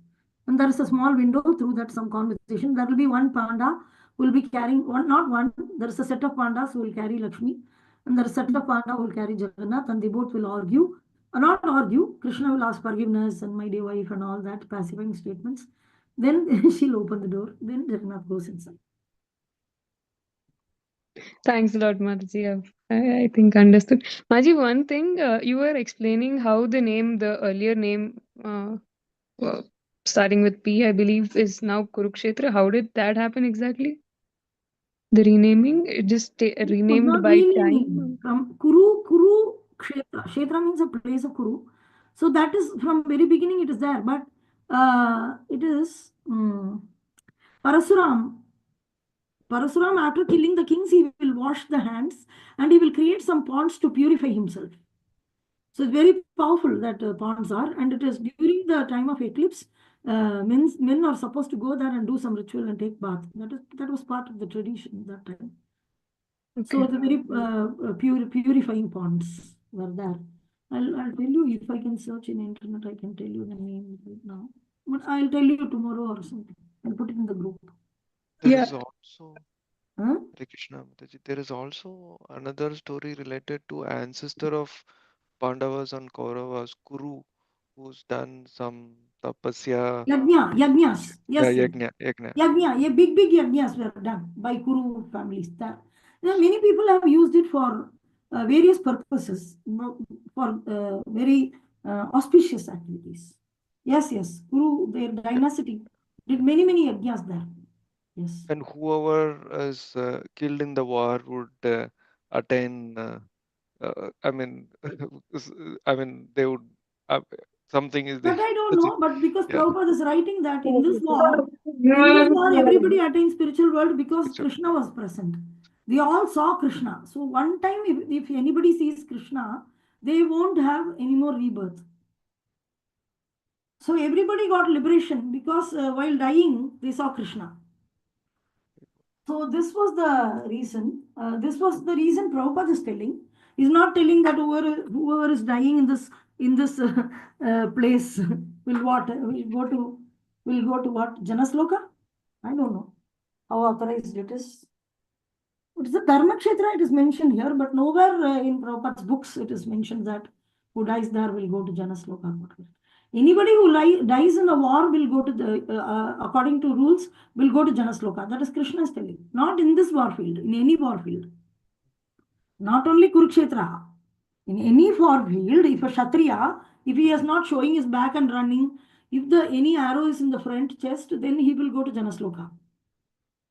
And there is a small window through that some conversation. There will be one panda who will be carrying not one. There is a set of pandas who will carry Lakshmi, and there is a set of panda who will carry Jagannath, and they both will argue. Not argue. Krishna will ask forgiveness and my dear wife and all that pacifying statements. Then she'll open the door. Then Jagannath goes inside. Thanks a lot, Mataji. I think understood. Maji, one thing you were explaining how the earlier name starting with P, I believe, is now Kurukshetra. How did that happen exactly? The renaming, it just renamed Not by renaming time. from Kuru Kshetra. Kshetra means a place of Kuru. So that is from very beginning it is there, but it is Parasuram. Parasuram, after killing the kings, he will wash the hands and he will create some ponds to purify himself. So it's very powerful that ponds are, and it is during the time of eclipse, men are supposed to go there and do some ritual and take bath. That was part of the tradition that time. Okay. So the very purifying ponds were there. I'll tell you if I can search in internet. I can tell you the name right now, but I'll tell you tomorrow or something. I'll put it in the group. There Yeah. is also Huh? Hare Krishna, Mataji, there is also another story related to ancestor of Pandavas and Kauravas, Kuru, who's done some tapasya. Yajnas. Yeah, Yes, yes. yajna. Yajna, big yajnas were done by Kuru families. Many people have used it for various purposes, for very auspicious activities. Yes, yes, Kuru, their dynasty did many, many yajnas there. Yes. And whoever is killed in the war would attain. I mean, I mean, they would. Something is there. That I don't know, but because Yeah. Prabhupada is writing that in this war, everybody attained spiritual world because Krishna was present. They all saw Krishna. So one time, if anybody sees Krishna, they won't have any more rebirth. So everybody got liberation because while dying, they saw Krishna. So this was the reason. This was the reason Prabhupada is telling. He's not telling that whoever is dying in this place will go to what, Janasloka? I don't know how authorized it is. It is a Dharma Kshetra, it is mentioned here, but nowhere in Prabhupada's books it is mentioned that who dies there will go to Janasloka. Anybody who dies in a war will go to according to rules, will go to Janasloka. That is Krishna's telling. Not in this war field, in any war field. Not only Kurukshetra. In any war field, if a Kshatriya, if he is not showing his back and running, if any arrow is in the front chest, then he will go to Janasloka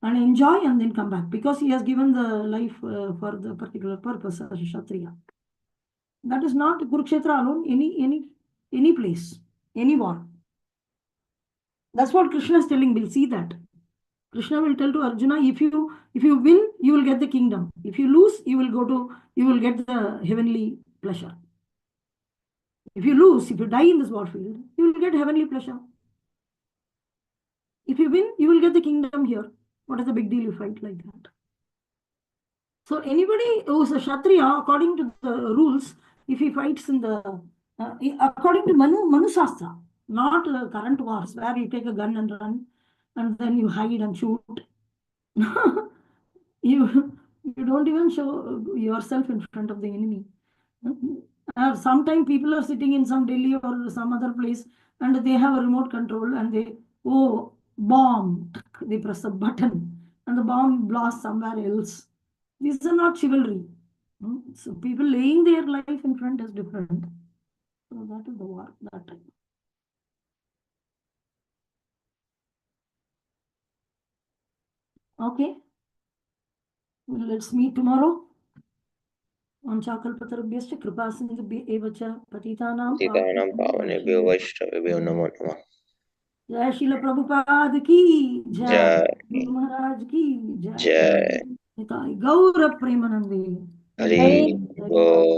and enjoy and then come back because he has given the life for the particular purpose as a Kshatriya. That is not Kurukshetra alone, any place, any war. That's what Krishna is telling. We'll see that. Krishna will tell to Arjuna, if you win, you will get the kingdom. If you lose, you will get the heavenly pleasure. If you lose, if you die in this warfield, you will get heavenly pleasure. If you win, you will get the kingdom here. What is the big deal you fight like that? So anybody who is a Kshatriya, according to the rules, if he fights in the, according to Manu Shastra, not current wars where you take a gun and run and then you hide and shoot. you don't even show yourself in front of the enemy. Sometimes people are sitting in some Delhi or some other place and they have a remote control and bomb, they press a button and the bomb blasts somewhere else. These are not chivalry. So people laying their life in front is different. So that is the war that time. Okay. Well, let's meet tomorrow. Vanchakalpatarubhyascha kripasindhubhya evacha patitanam पावनेभ्यो वैष्णवेभ्यो नमो नमः। जय श्रील प्रभुपाद की जय, जय। गुरु महाराज की जय, जय। गौर प्रेमानंदे हरि बोल।